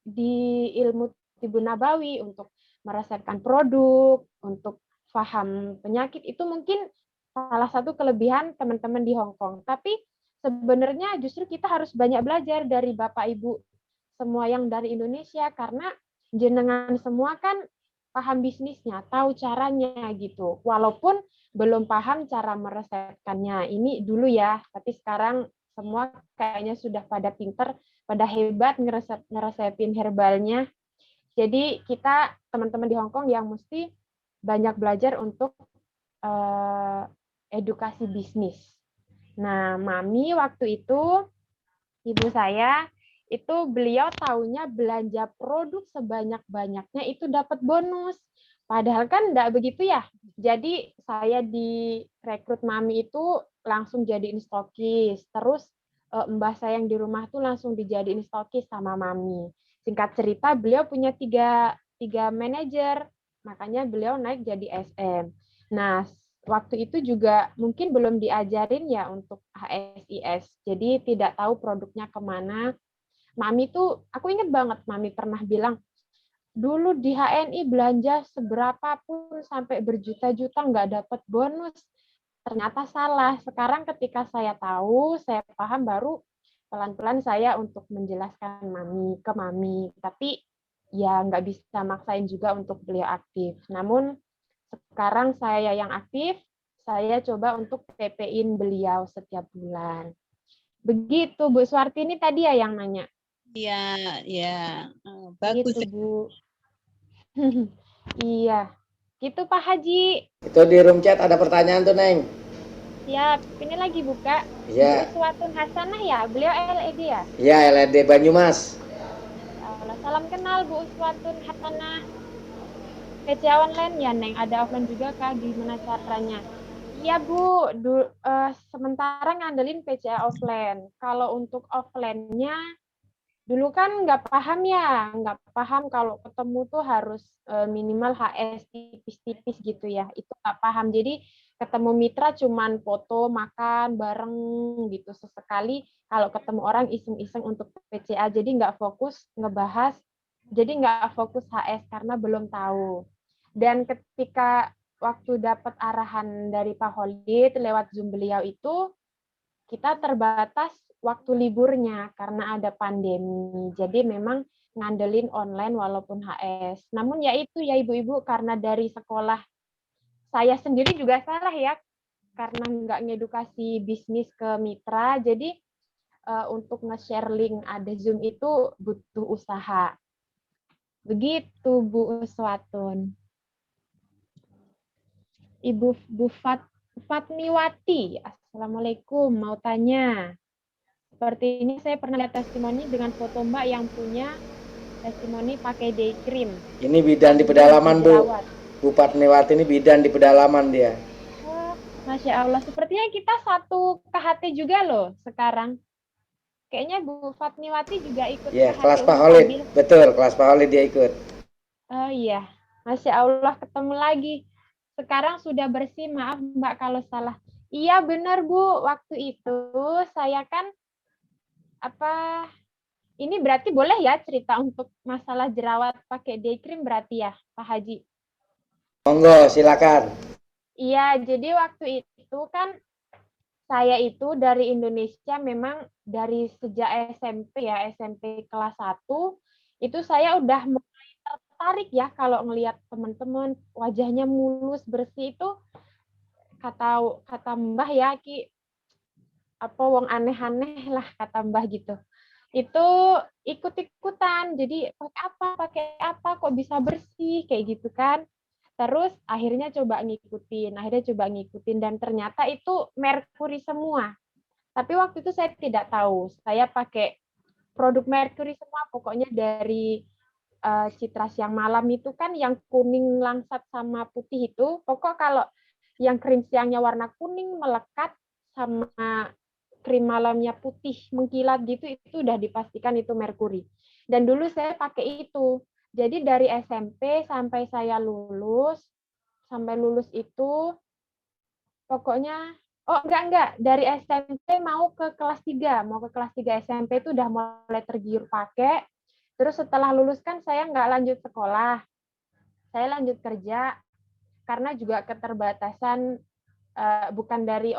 [SPEAKER 8] di ilmu Tibu Nabawi untuk meresepkan produk, untuk paham penyakit, itu mungkin salah satu kelebihan teman-teman di Hong Kong. Tapi sebenarnya justru kita harus banyak belajar dari Bapak Ibu semua yang dari Indonesia, karena jenengan semua kan paham bisnisnya, tahu caranya gitu. Walaupun belum paham cara meresepkannya. Ini dulu ya, tapi sekarang semua kayaknya sudah pada pinter, pada hebat ngeresepin herbalnya. Jadi kita teman-teman di Hong Kong yang mesti banyak belajar untuk edukasi bisnis. Nah, Mami waktu itu, ibu saya, itu beliau taunya belanja produk sebanyak-banyaknya itu dapat bonus. Padahal kan enggak begitu ya. Jadi saya direkrut Mami itu langsung jadiin stokis. Terus mbah saya yang di rumah tuh langsung dijadiin stokis sama Mami. Singkat cerita, beliau punya tiga manajer. Makanya beliau naik jadi SM. Nah, waktu itu juga mungkin belum diajarin ya untuk HSIS. Jadi tidak tahu produknya kemana. Mami tuh, aku ingat banget Mami pernah bilang, dulu di HNI belanja seberapa pun sampai berjuta-juta nggak dapat bonus. Ternyata salah. Sekarang ketika saya tahu, saya paham, baru pelan-pelan saya untuk menjelaskan ke Mami. Tapi ya nggak bisa maksain juga untuk beliau aktif. Namun sekarang saya yang aktif, saya coba untuk TP-in beliau setiap bulan. Begitu, Bu Suartini tadi ya yang nanya.
[SPEAKER 10] Iya, ya. Bagus.
[SPEAKER 8] Gitu, Bu. Iya. Gitu, Pak Haji.
[SPEAKER 1] Itu di room chat ada pertanyaan tuh, Neng.
[SPEAKER 8] Siap. Ini lagi buka.
[SPEAKER 1] Iya.
[SPEAKER 8] Bu Uswatun Hasanah ya? Beliau LED ya?
[SPEAKER 1] Iya, LED Banyumas.
[SPEAKER 8] Salam kenal, Bu Uswatun Hasanah. PC online ya, Neng? Ada offline juga, Kak? Gimana caranya? Iya, Bu. Sementara ngandelin PCA offline. Kalau untuk offline-nya, dulu kan nggak paham ya. Nggak paham kalau ketemu tuh harus minimal HS tipis-tipis gitu ya. Itu nggak paham. Jadi ketemu mitra cuman foto, makan, bareng gitu. Sesekali kalau ketemu orang iseng-iseng untuk PCA. Jadi nggak fokus ngebahas. Jadi nggak fokus HS karena belum tahu. Dan ketika waktu dapat arahan dari Pak Holid lewat Zoom beliau itu, kita terbatas waktu liburnya karena ada pandemi. Jadi memang ngandelin online walaupun HS. Namun ya itu ya Ibu-Ibu, karena dari sekolah saya sendiri juga salah ya, karena nggak ngedukasi bisnis ke mitra. Jadi untuk nge-share link ada Zoom itu butuh usaha. Begitu Bu Uswatun. Ibu Fatmiwati, Assalamualaikum, mau tanya. Seperti ini saya pernah lihat testimoni dengan foto Mbak yang punya testimoni pakai day cream.
[SPEAKER 1] Ini bidan di pedalaman, Bu. Bu Fatmiwati ini bidan di pedalaman dia.
[SPEAKER 8] Oh, Masya Allah, sepertinya kita satu KHT juga loh sekarang. Kayaknya Bu Fatmiwati juga ikut
[SPEAKER 1] Iya,
[SPEAKER 8] KHT
[SPEAKER 1] kelas Pak Holid. Betul, kelas Pak Holid dia ikut.
[SPEAKER 8] Oh iya, Masya Allah ketemu lagi. Sekarang sudah bersih, maaf Mbak kalau salah. Iya benar Bu, waktu itu saya kan ini berarti boleh ya cerita untuk masalah jerawat pakai day cream berarti ya Pak Haji?
[SPEAKER 1] Monggo, silakan.
[SPEAKER 8] Iya, jadi waktu itu kan saya itu dari Indonesia, memang dari sejak SMP ya, SMP kelas 1, itu saya udah mulai tertarik ya kalau ngelihat teman-teman wajahnya mulus, bersih itu, kata Mbah ya, Ki, wong aneh-aneh lah kata Mbah gitu. Itu ikut-ikutan, jadi pakai apa kok bisa bersih kayak gitu kan. Terus akhirnya coba ngikutin dan ternyata itu merkuri semua. Tapi waktu itu saya tidak tahu, saya pakai produk merkuri semua, pokoknya dari Citra Siang Malam itu kan yang kuning langsat sama putih itu, pokok kalau yang krim siangnya warna kuning melekat sama krim malamnya putih mengkilat gitu, itu udah dipastikan itu merkuri. Dan dulu saya pakai itu. Jadi dari SMP sampai saya lulus itu pokoknya enggak, dari SMP mau ke kelas 3 SMP itu udah mulai tergiur pakai. Terus setelah lulus kan saya nggak lanjut sekolah, saya lanjut kerja karena juga keterbatasan, bukan dari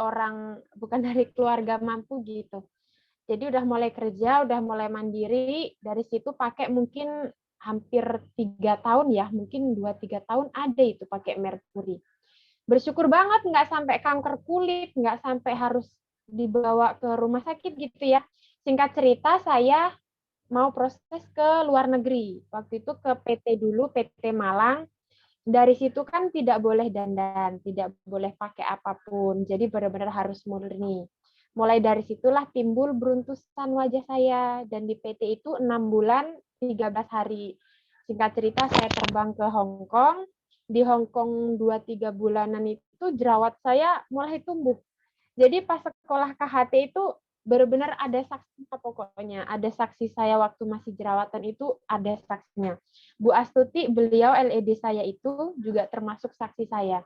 [SPEAKER 8] keluarga mampu gitu. Jadi udah mulai kerja, udah mulai mandiri, dari situ pakai mungkin hampir 3 tahun ya, mungkin 2-3 tahun ada itu pakai merkuri. Bersyukur banget nggak sampai kanker kulit, nggak sampai harus dibawa ke rumah sakit gitu ya. Singkat cerita, saya mau proses ke luar negeri. Waktu itu ke PT dulu, PT Malang. Dari situ kan tidak boleh dandan, tidak boleh pakai apapun. Jadi benar-benar harus murni. Mulai dari situlah timbul beruntusan wajah saya. Dan di PT itu 6 bulan, 13 hari. Singkat cerita, saya terbang ke Hong Kong. Di Hong Kong 2-3 bulanan itu jerawat saya mulai tumbuh. Jadi pas sekolah KHT itu benar-benar ada saksinya pokoknya. Ada saksi saya waktu masih jerawatan itu ada saksinya. Bu Astuti, beliau LED saya itu juga termasuk saksi saya.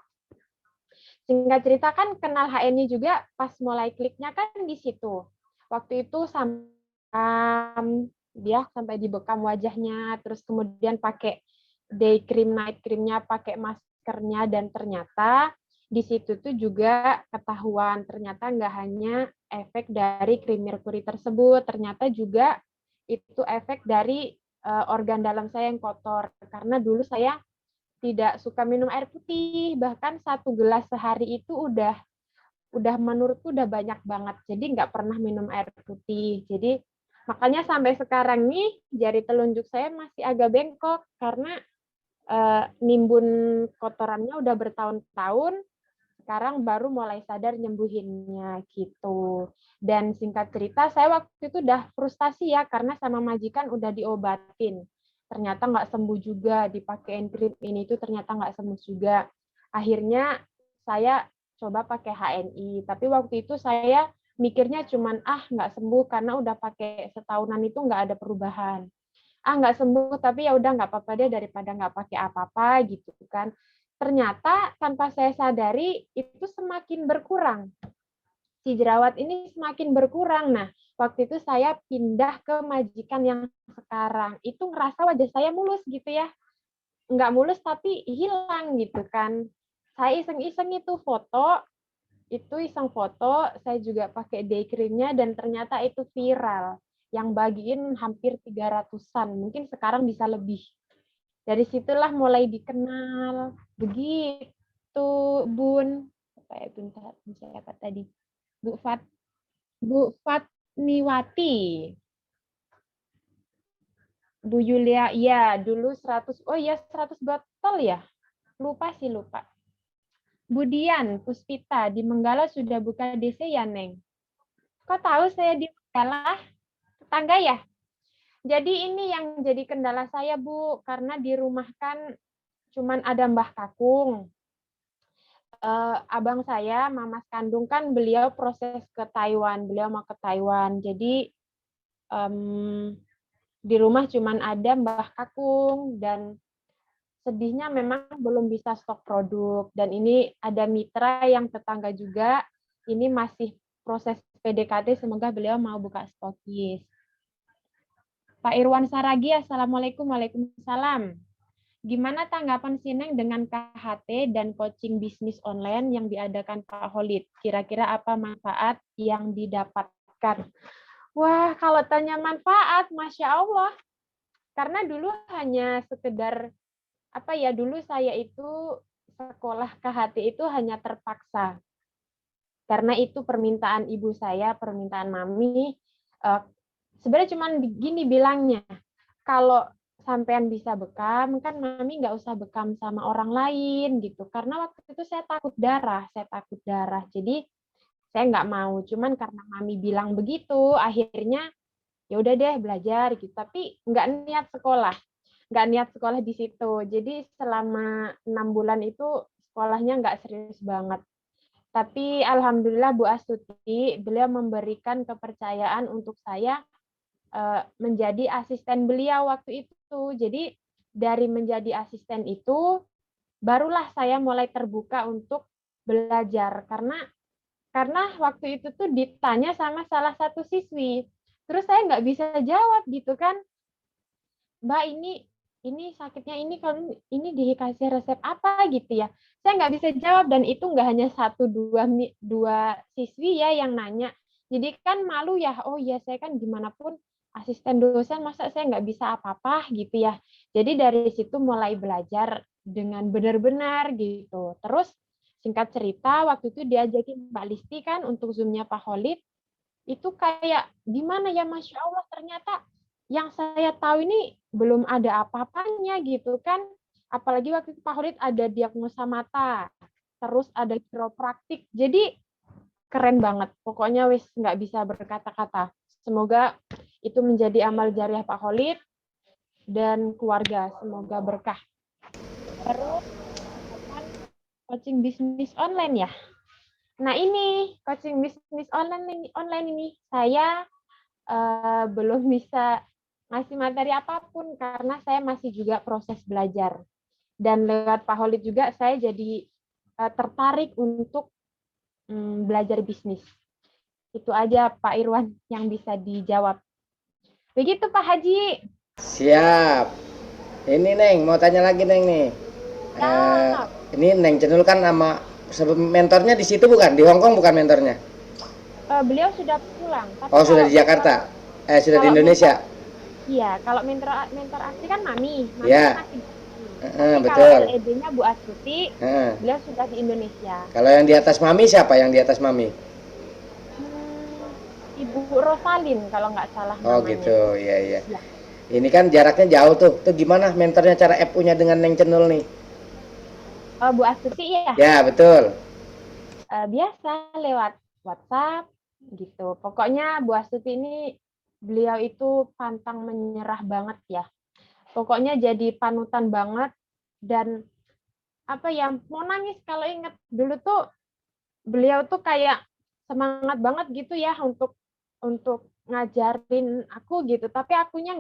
[SPEAKER 8] Singkat cerita kan kenal HN-nya juga pas mulai kliknya kan di situ. Waktu itu dia sampai dibekam wajahnya, terus kemudian pakai day cream, night cream-nya, pakai maskernya, dan ternyata di situ tuh juga ketahuan ternyata nggak hanya efek dari krim merkuri tersebut, ternyata juga itu efek dari organ dalam saya yang kotor. Karena dulu saya tidak suka minum air putih, bahkan 1 gelas sehari itu udah menurutku udah banyak banget. Jadi nggak pernah minum air putih. Jadi makanya sampai sekarang nih jari telunjuk saya masih agak bengkok karena nimbun kotorannya udah bertahun-tahun. Sekarang baru mulai sadar nyembuhinnya gitu. Dan singkat cerita, saya waktu itu udah frustasi ya, karena sama majikan udah diobatin. Ternyata nggak sembuh juga, dipakein krim ini itu ternyata nggak sembuh juga. Akhirnya saya coba pakai HNI, tapi waktu itu saya mikirnya cuman, nggak sembuh karena udah pakai setahunan itu nggak ada perubahan. Nggak sembuh, tapi ya udah nggak apa-apa deh daripada nggak pakai apa-apa gitu kan. Ternyata tanpa saya sadari itu semakin berkurang. Si jerawat ini semakin berkurang. Nah, waktu itu saya pindah ke majikan yang sekarang. Itu ngerasa wajah saya mulus gitu ya. Nggak mulus tapi hilang gitu kan. Saya iseng-iseng itu foto, iseng foto, saya juga pakai day cream-nya dan ternyata itu viral. Yang bagiin hampir 300-an, mungkin sekarang bisa lebih. Dari situlah mulai dikenal. Begitu, Bun. Bentar, siapa tadi? Bu Fatniwati. Bu Yulia, ya dulu 100, 100 botol ya? Lupa. Bu Dian, Puspita, di Menggala sudah buka DC ya, Neng? Kok tahu saya di Menggala? Tetangga ya? Jadi ini yang jadi kendala saya, Bu, karena di rumah kan cuman ada Mbah Kakung. Abang saya, mama kandung kan beliau proses ke Taiwan, beliau mau ke Taiwan. Jadi di rumah cuman ada Mbah Kakung dan sedihnya memang belum bisa stok produk. Dan ini ada mitra yang tetangga juga, ini masih proses PDKT, semoga beliau mau buka stokis. Pak Irwan Saragi, Assalamualaikum. Waalaikumsalam. Gimana tanggapan Sineng dengan KHT dan coaching bisnis online yang diadakan Pak Holid? Kira-kira apa manfaat yang didapatkan? Wah, kalau tanya manfaat, Masya Allah. Karena dulu hanya sekedar, dulu saya itu sekolah KHT itu hanya terpaksa. Karena itu permintaan ibu saya, permintaan mami, sebenarnya cuma gini bilangnya, kalau sampean bisa bekam, kan mami nggak usah bekam sama orang lain gitu. Karena waktu itu saya takut darah. Jadi saya nggak mau. Cuman karena mami bilang begitu, akhirnya ya udah deh belajar gitu. Tapi nggak niat sekolah di situ. Jadi selama 6 bulan itu sekolahnya nggak serius banget. Tapi alhamdulillah Bu Astuti, beliau memberikan kepercayaan untuk saya menjadi asisten beliau waktu itu. Jadi dari menjadi asisten itu barulah saya mulai terbuka untuk belajar karena waktu itu tuh ditanya sama salah satu siswi. Terus saya nggak bisa jawab gitu kan. Mbak, ini sakitnya ini, kalau ini dikasih resep apa gitu ya. Saya nggak bisa jawab dan itu nggak hanya 1-2 siswi ya yang nanya. Jadi kan malu ya, oh ya saya kan gimana pun asisten dosen, masa saya nggak bisa apa-apa gitu ya. Jadi dari situ mulai belajar dengan benar-benar gitu. Terus singkat cerita, waktu itu diajakin Mbak Listi kan untuk Zoom-nya Pak Holid, itu kayak gimana ya, Masya Allah ternyata yang saya tahu ini belum ada apa-apanya gitu kan. Apalagi waktu itu Pak Khalid ada diagnosa mata, terus ada kiropraktik. Jadi keren banget. Pokoknya wis nggak bisa berkata-kata. Semoga itu menjadi amal jariah Pak Khalid dan keluarga. Semoga berkah. Terus coaching bisnis online ya. Nah ini coaching bisnis online ini saya belum bisa ngasih materi apapun karena saya masih juga proses belajar. Dan lewat Pak Khalid juga saya jadi tertarik untuk belajar bisnis. Itu aja Pak Irwan yang bisa dijawab. Begitu Pak Haji.
[SPEAKER 1] Siap. Ini Neng, mau tanya lagi Neng nih. Ini Neng Cenul kan sama mentornya di situ bukan? Di Hong Kong bukan mentornya?
[SPEAKER 8] Beliau sudah pulang. Tapi
[SPEAKER 1] sudah di Jakarta? Sudah di Indonesia?
[SPEAKER 8] Iya, kalau mentor asli kan Mami.
[SPEAKER 1] Ya.
[SPEAKER 8] Masih
[SPEAKER 1] betul.
[SPEAKER 8] Kalau LED-nya Bu Astuti, beliau sudah di Indonesia.
[SPEAKER 1] Kalau yang di atas Mami siapa yang di atas Mami?
[SPEAKER 8] Ibu Rosalin kalau nggak salah namanya.
[SPEAKER 1] Oh gitu, iya. Ya. Ini kan jaraknya jauh tuh. Tuh gimana mentornya cara FU-nya dengan Neng Cenul nih?
[SPEAKER 8] Bu Astuti ya?
[SPEAKER 1] Ya, betul.
[SPEAKER 8] Biasa lewat WhatsApp gitu. Pokoknya Bu Astuti ini beliau itu pantang menyerah banget ya. Pokoknya jadi panutan banget dan apa ya, mau nangis kalau inget dulu tuh beliau tuh kayak semangat banget gitu ya untuk ngajarin aku gitu, tapi akunya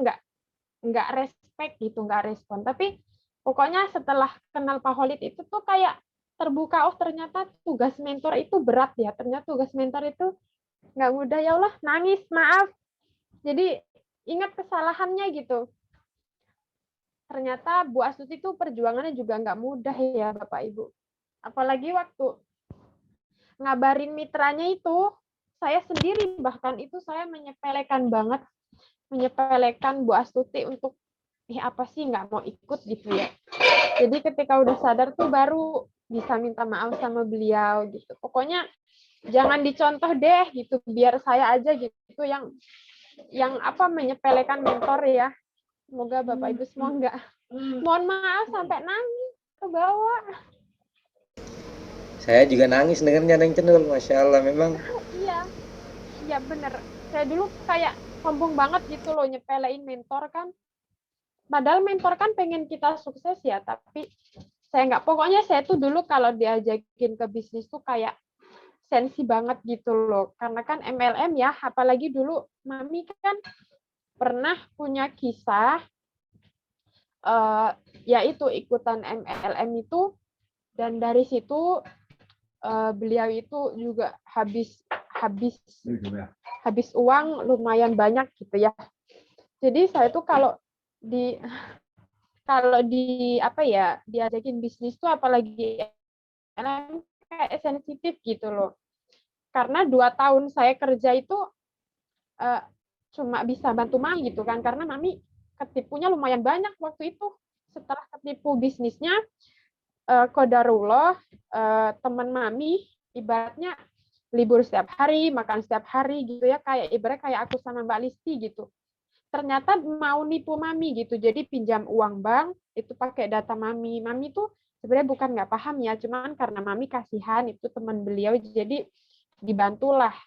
[SPEAKER 8] nggak respect gitu, nggak respon. Tapi pokoknya setelah kenal Pak Khalid itu tuh kayak terbuka, oh ternyata tugas mentor itu berat ya, ternyata tugas mentor itu nggak mudah. Ya Allah, nangis, maaf. Jadi ingat kesalahannya gitu. Ternyata Bu Astuti itu perjuangannya juga nggak mudah ya Bapak Ibu. Apalagi waktu ngabarin mitranya itu, saya sendiri bahkan itu saya menyepelekan Bu Astuti untuk apa sih nggak mau ikut gitu ya. Jadi ketika udah sadar tuh baru bisa minta maaf sama beliau gitu. Pokoknya jangan dicontoh deh gitu, biar saya aja gitu yang apa menyepelekan mentor ya. Semoga Bapak Ibu semua enggak. Mohon maaf sampai nangis ke bawah.
[SPEAKER 1] Saya juga nangis dengarnya Neng Cenul, Masya Allah memang.
[SPEAKER 8] Iya bener. Saya dulu kayak sombong banget gitu loh nyepelein mentor kan. Padahal mentor kan pengen kita sukses ya, tapi saya nggak. Pokoknya saya tuh dulu kalau diajakin ke bisnis tuh kayak sensi banget gitu loh. Karena kan MLM ya, apalagi dulu Mami kan pernah punya kisah yaitu ikutan MLM itu, dan dari situ beliau itu juga habis uang lumayan banyak gitu ya. Jadi saya tuh kalau di apa ya, diajakin bisnis tuh apalagi MLM kayak sensitif gitu loh. Karena 2 tahun saya kerja itu cuma bisa bantu Mami gitu kan, karena Mami ketipunya lumayan banyak waktu itu. Setelah ketipu bisnisnya, qadarullah, teman Mami ibaratnya libur setiap hari, makan setiap hari gitu ya, kayak ibarat kayak aku sama Mbak Listi gitu. Ternyata mau nipu Mami gitu, jadi pinjam uang bank itu pakai data Mami. Mami tuh sebenarnya bukan nggak paham ya, cuman karena Mami kasihan itu teman beliau, jadi dibantulah.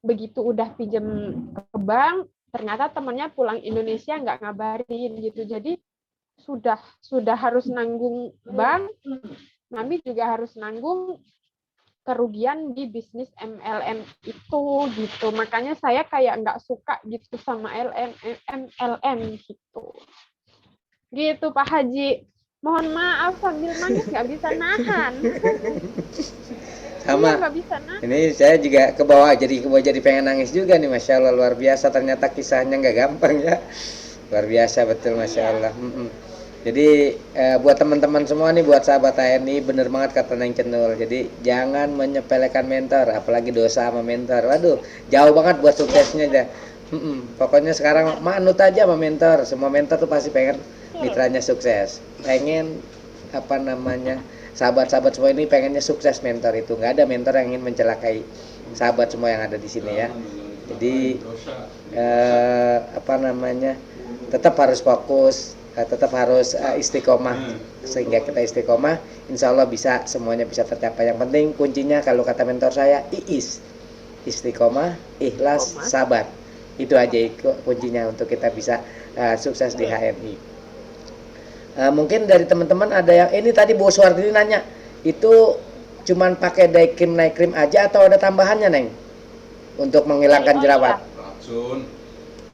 [SPEAKER 8] Begitu udah pinjam ke bank, ternyata temannya pulang Indonesia nggak ngabarin gitu. Jadi sudah harus nanggung bank, Mami juga harus nanggung kerugian di bisnis MLM itu gitu. Makanya saya kayak nggak suka gitu sama MLM gitu. Gitu Pak Haji. Mohon maaf sambil nangis nggak bisa nahan.
[SPEAKER 1] Sama.
[SPEAKER 8] Nggak bisa nahan.
[SPEAKER 1] Ini saya juga ke bawah jadi pengen nangis juga nih, Masya Allah, luar biasa. Ternyata kisahnya nggak gampang ya. Luar biasa betul, Masya Allah. Jadi buat teman-teman semua nih, buat sahabat ANI, bener banget kata Neng Cenul. Jadi jangan menyepelekan mentor, apalagi dosa sama mentor. Waduh, jauh banget buat suksesnya aja. Pokoknya sekarang manut aja sama mentor. Semua mentor tuh pasti pengen mitranya sukses. Pengen apa namanya, sahabat-sahabat semua ini pengennya sukses mentor itu. Nggak ada mentor yang ingin mencelakai sahabat semua yang ada di sini ya. Jadi tetap harus fokus, tetap harus istiqomah. Sehingga kita istiqomah, insya Allah bisa, semuanya bisa tercapai. Yang penting kuncinya kalau kata mentor saya, istiqomah, ikhlas, sabar. Itu aja kuncinya untuk kita bisa sukses di HMI. Mungkin dari teman-teman ada yang ini tadi Bu Suwardi nanya, itu cuman pakai day cream night cream aja atau ada tambahannya, Neng? Untuk menghilangkan jerawat.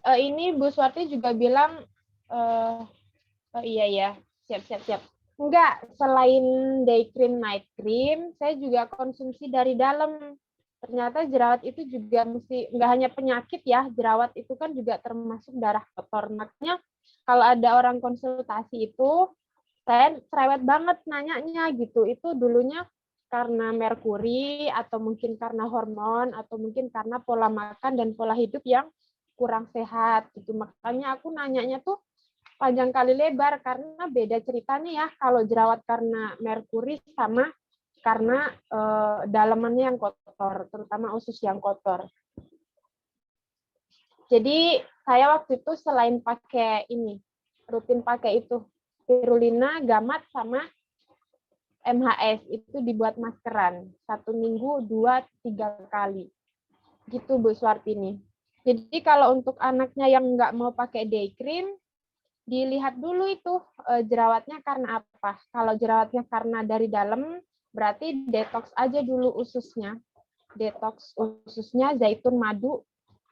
[SPEAKER 8] Ini Bu Suwardi juga bilang iya ya, siap. Enggak, selain day cream night cream, saya juga konsumsi dari dalam. Ternyata jerawat itu juga enggak hanya penyakit ya, jerawat itu kan juga termasuk darah kotor. Makanya kalau ada orang konsultasi itu, saya cerewet banget nanyanya gitu. Itu dulunya karena merkuri, atau mungkin karena hormon, atau mungkin karena pola makan dan pola hidup yang kurang sehat gitu. Makanya aku nanyanya tuh panjang kali lebar, karena beda ceritanya ya kalau jerawat karena merkuri sama karena dalamannya yang kotor, terutama usus yang kotor. Jadi saya waktu itu selain pakai rutin pakai itu spirulina, gamat, sama MHS, itu dibuat maskeran 1 minggu 2-3 kali. Gitu Bu Suwartini. Jadi kalau untuk anaknya yang nggak mau pakai day cream, dilihat dulu itu jerawatnya karena apa. Kalau jerawatnya karena dari dalam, berarti detox aja dulu ususnya. Detox ususnya, zaitun, madu,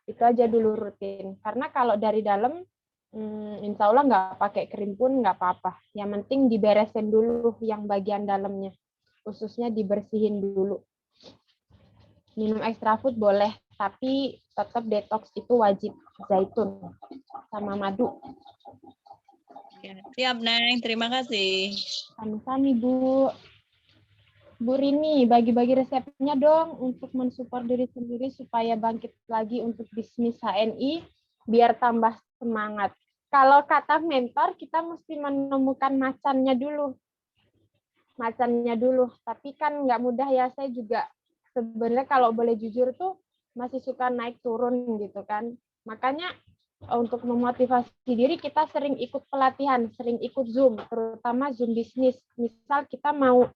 [SPEAKER 8] itu aja dulu rutin. Karena kalau dari dalam, insya Allah nggak pakai krim pun nggak apa-apa. Yang penting diberesin dulu yang bagian dalamnya. Ususnya dibersihin dulu. Minum extra food boleh, tapi tetap detox itu wajib, zaitun sama madu.
[SPEAKER 10] Ya, siap, Neng. Terima kasih.
[SPEAKER 8] Sami-sami, Bu. Bu Rini, bagi-bagi resepnya dong untuk mensupport diri sendiri supaya bangkit lagi untuk bisnis HNI biar tambah semangat. Kalau kata mentor, kita mesti menemukan macannya dulu. Tapi kan nggak mudah ya, saya juga sebenarnya kalau boleh jujur tuh masih suka naik turun gitu kan. Makanya untuk memotivasi diri kita sering ikut pelatihan, sering ikut Zoom, terutama Zoom bisnis. Misal kita mau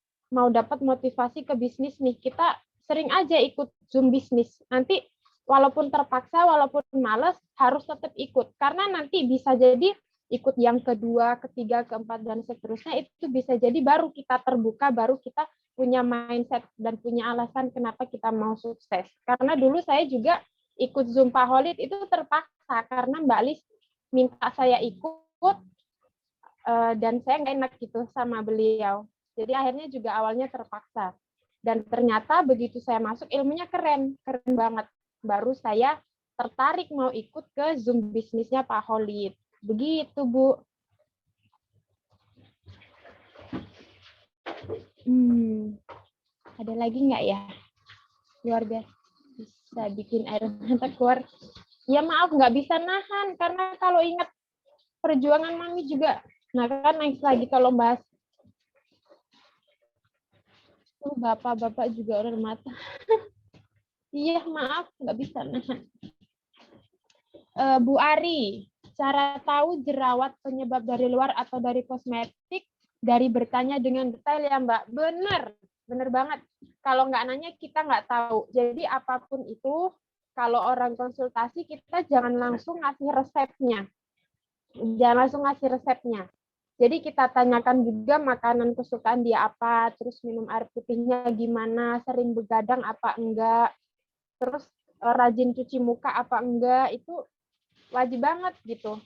[SPEAKER 8] dapat motivasi ke bisnis nih, kita sering aja ikut Zoom bisnis. Nanti walaupun terpaksa, walaupun malas, harus tetap ikut. Karena nanti bisa jadi ikut yang kedua, ketiga, keempat, dan seterusnya, itu bisa jadi baru kita terbuka, baru kita punya mindset dan punya alasan kenapa kita mau sukses. Karena dulu saya juga ikut Zoom Pak Holid itu terpaksa, karena Mbak Lis minta saya ikut, dan saya nggak enak gitu sama beliau. Jadi akhirnya juga awalnya terpaksa. Dan ternyata begitu saya masuk, ilmunya keren banget. Baru saya tertarik mau ikut ke Zoom bisnisnya Pak Holid. Begitu, Bu. Ada lagi nggak ya? Luar biasa. Bisa bikin air mata keluar. Ya maaf, nggak bisa nahan. Karena kalau ingat perjuangan Mami juga. Nah kan next lagi kalau bahas. Bapak-bapak juga udah mata. Iya, maaf, nggak bisa nahan. Bu Ari, cara tahu jerawat penyebab dari luar atau dari kosmetik dari bertanya dengan detail ya Mbak. Bener banget. Kalau nggak nanya kita nggak tahu. Jadi apapun itu, kalau orang konsultasi kita jangan langsung ngasih resepnya. Jadi kita tanyakan juga makanan kesukaan dia apa, terus minum air putihnya gimana, sering begadang apa enggak, terus rajin cuci muka apa enggak, itu wajib banget gitu.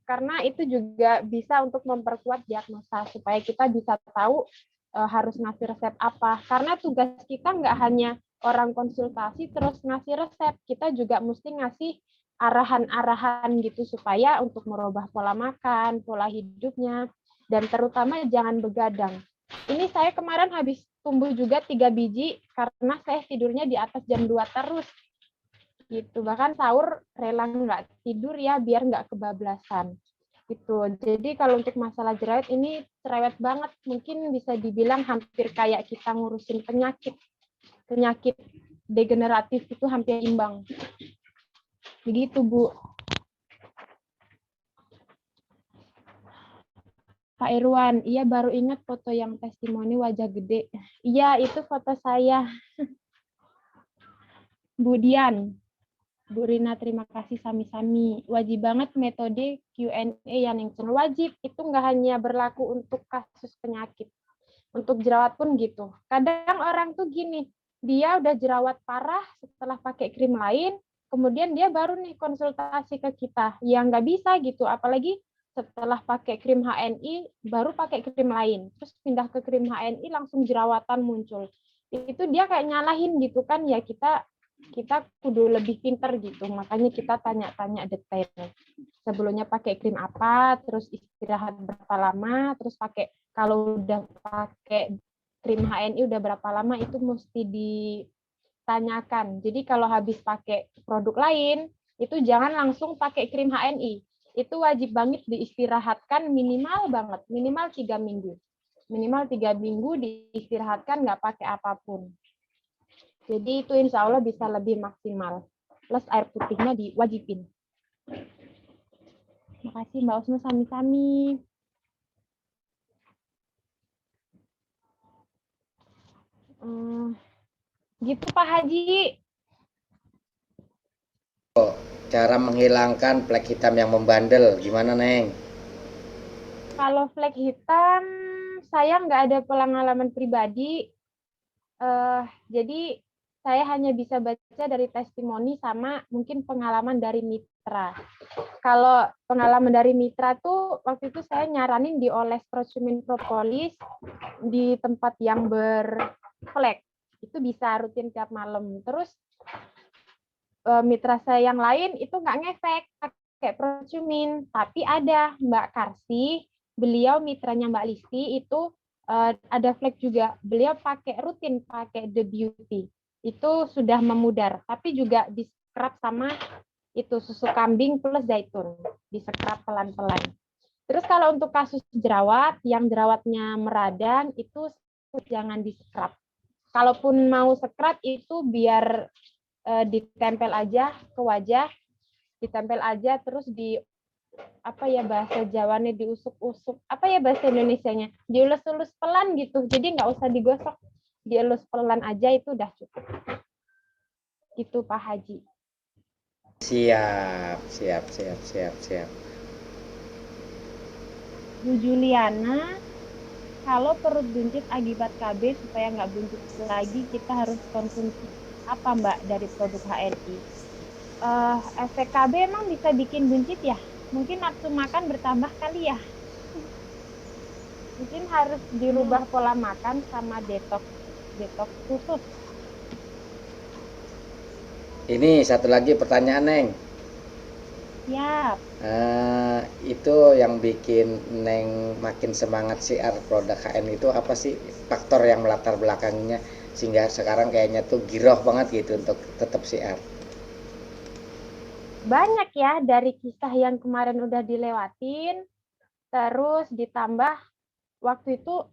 [SPEAKER 8] Karena itu juga bisa untuk memperkuat diagnosa, supaya kita bisa tahu harus ngasih resep apa. Karena tugas kita nggak hanya orang konsultasi terus ngasih resep, kita juga mesti ngasih arahan-arahan gitu supaya untuk merubah pola makan, pola hidupnya, dan terutama jangan begadang. Ini saya kemarin habis tumbuh juga 3 biji karena saya tidurnya di atas jam 2 terus. Gitu. Bahkan sahur rela nggak tidur ya biar nggak kebablasan. Gitu. Jadi kalau untuk masalah jerawat ini cerewet banget, mungkin bisa dibilang hampir kayak kita ngurusin penyakit degeneratif itu hampir imbang. Begitu, Bu. Pak Irwan, iya baru ingat foto yang testimoni wajah gede. Iya, itu foto saya. Bu Dian, Bu Rina, terima kasih sami-sami. Wajib banget metode Q&A yang wajib. Itu nggak hanya berlaku untuk kasus penyakit. Untuk jerawat pun gitu. Kadang orang tuh gini, dia udah jerawat parah setelah pakai krim lain, kemudian dia baru nih konsultasi ke kita. Ya nggak bisa gitu, apalagi setelah pakai krim HNI, baru pakai krim lain. Terus pindah ke krim HNI, langsung jerawatan muncul. Itu dia kayak nyalahin gitu kan, ya kita kudu lebih pinter gitu. Makanya kita tanya-tanya detail. Sebelumnya pakai krim apa, terus istirahat berapa lama, terus pakai, kalau udah pakai krim HNI udah berapa lama, itu mesti ditanyakan. Jadi kalau habis pakai produk lain, itu jangan langsung pakai krim HNI. Itu wajib banget diistirahatkan minimal banget, minimal 3 minggu. Minimal 3 minggu diistirahatkan, nggak pakai apapun. Jadi itu insya Allah bisa lebih maksimal. Plus air putihnya diwajibin. Makasih Mbak Usnu, sami-sami. Gitu Pak Haji.
[SPEAKER 1] Cara menghilangkan flek hitam yang membandel, gimana Neng?
[SPEAKER 8] Kalau flek hitam, saya nggak ada pengalaman pribadi. Jadi saya hanya bisa baca dari testimoni sama mungkin pengalaman dari mitra. Kalau pengalaman dari mitra tuh waktu itu saya nyaranin dioles procumin propolis di tempat yang berflek. Itu bisa rutin tiap malam. Terus mitra saya yang lain itu nggak ngefek pakai procumin, tapi ada Mbak Karsi, beliau mitranya Mbak Listi itu ada flek juga, beliau pakai rutin pakai The Beauty, itu sudah memudar, tapi juga di scrub sama itu susu kambing plus zaitun, di scrub pelan-pelan. Terus kalau untuk kasus jerawat yang jerawatnya meradang itu jangan di scrub. Kalaupun mau scrub itu biar ditempel aja ke wajah, ditempel aja terus di apa ya bahasa Jawanya, diusuk-usuk, apa ya bahasa Indonesianya, diulus-ulus pelan gitu, jadi nggak usah digosok, dielus pelan aja itu udah cukup. Gitu Pak Haji.
[SPEAKER 1] Siap.
[SPEAKER 8] Bu Juliana, kalau perut buncit akibat KB supaya nggak buncit lagi, kita harus konsumsi apa Mbak dari produk HNI? Efek KB emang bisa bikin buncit ya? Mungkin nafsu makan bertambah kali ya? Mungkin harus dirubah pola makan sama detox khusus.
[SPEAKER 1] Ini satu lagi pertanyaan Neng.
[SPEAKER 8] Siap.
[SPEAKER 1] Itu yang bikin Neng makin semangat siar produk HN itu apa sih faktor yang melatar belakangnya sehingga sekarang kayaknya tuh giroh banget gitu untuk tetap siar?
[SPEAKER 8] Banyak ya, dari kisah yang kemarin udah dilewatin, terus ditambah waktu itu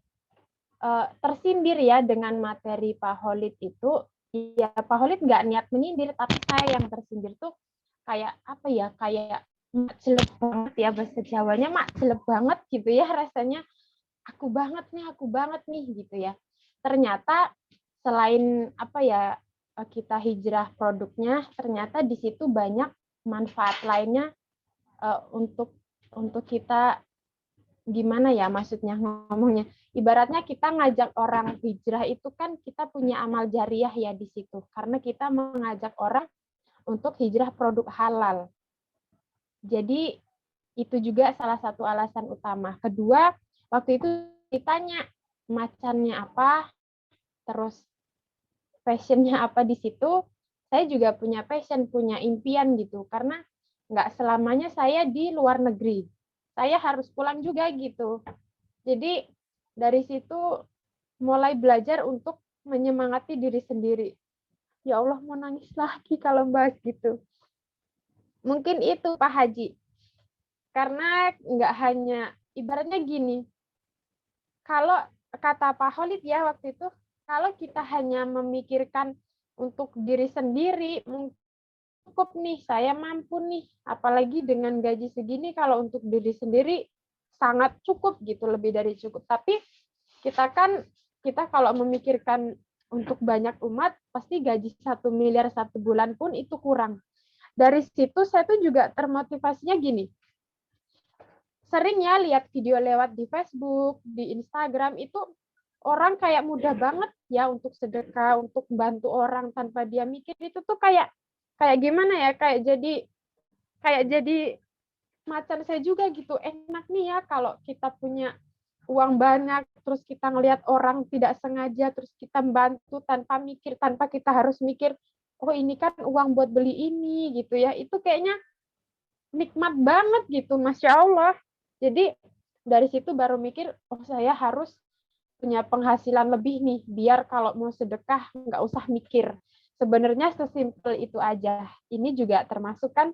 [SPEAKER 8] tersindir ya dengan materi Pak Holid itu. Ya Pak Holid nggak niat menyindir, tapi saya yang tersindir tuh kayak apa ya, kayak mak celep banget ya, bahasa Jawanya mak celep banget gitu ya rasanya, aku banget nih gitu ya. Ternyata selain apa ya, kita hijrah produknya, ternyata di situ banyak manfaat lainnya untuk kita, gimana ya maksudnya ngomongnya, ibaratnya kita ngajak orang hijrah itu kan kita punya amal jariah ya di situ, karena kita mengajak orang untuk hijrah produk halal. Jadi itu juga salah satu alasan utama. Kedua, waktu itu ditanya macannya apa, terus passionnya apa di situ. Saya juga punya passion, punya impian gitu, karena nggak selamanya saya di luar negeri. Saya harus pulang juga gitu. Jadi dari situ mulai belajar untuk menyemangati diri sendiri. Ya Allah, mau nangis lagi kalau bahas gitu. Mungkin itu Pak Haji. Karena nggak hanya, ibaratnya gini, kalau kata Pak Holid ya waktu itu, kalau kita hanya memikirkan untuk diri sendiri, cukup nih, saya mampu nih. Apalagi dengan gaji segini kalau untuk diri sendiri sangat cukup gitu, lebih dari cukup. Tapi kita kalau memikirkan untuk banyak umat, pasti gaji 1 miliar 1 bulan pun itu kurang. Dari situ saya tuh juga termotivasinya gini. Sering ya lihat video lewat di Facebook, di Instagram, itu orang kayak mudah banget ya untuk sedekah, untuk membantu orang tanpa dia mikir. Itu tuh kayak gimana ya, kayak jadi macan saya juga gitu. Enak nih ya kalau kita punya uang banyak, terus kita ngelihat orang tidak sengaja, terus kita bantu tanpa mikir, tanpa kita harus mikir, oh ini kan uang buat beli ini gitu ya. Itu kayaknya nikmat banget gitu, Masya Allah. Jadi dari situ baru mikir, oh saya harus punya penghasilan lebih nih, biar kalau mau sedekah nggak usah mikir. Sebenarnya sesimpel itu aja. Ini juga termasuk kan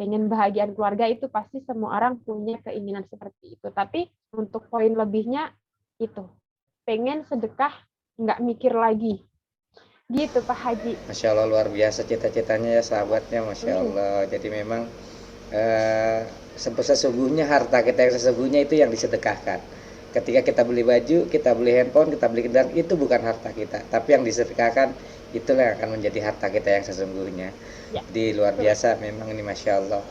[SPEAKER 8] pengen bahagiaan keluarga, itu pasti semua orang punya keinginan seperti itu. Tapi untuk poin lebihnya itu, pengen sedekah nggak mikir lagi. Gitu Pak Haji.
[SPEAKER 1] Masya Allah, luar biasa cita-citanya ya sahabatnya, Masya Allah. Jadi memang sesungguhnya harta kita yang sesungguhnya itu yang disedekahkan. Ketika kita beli baju, kita beli handphone, kita beli kendaraan, itu bukan harta kita, tapi yang disedekahkan itulah yang akan menjadi harta kita yang sesungguhnya. Ya. Di luar biasa memang ini, Masya Allah.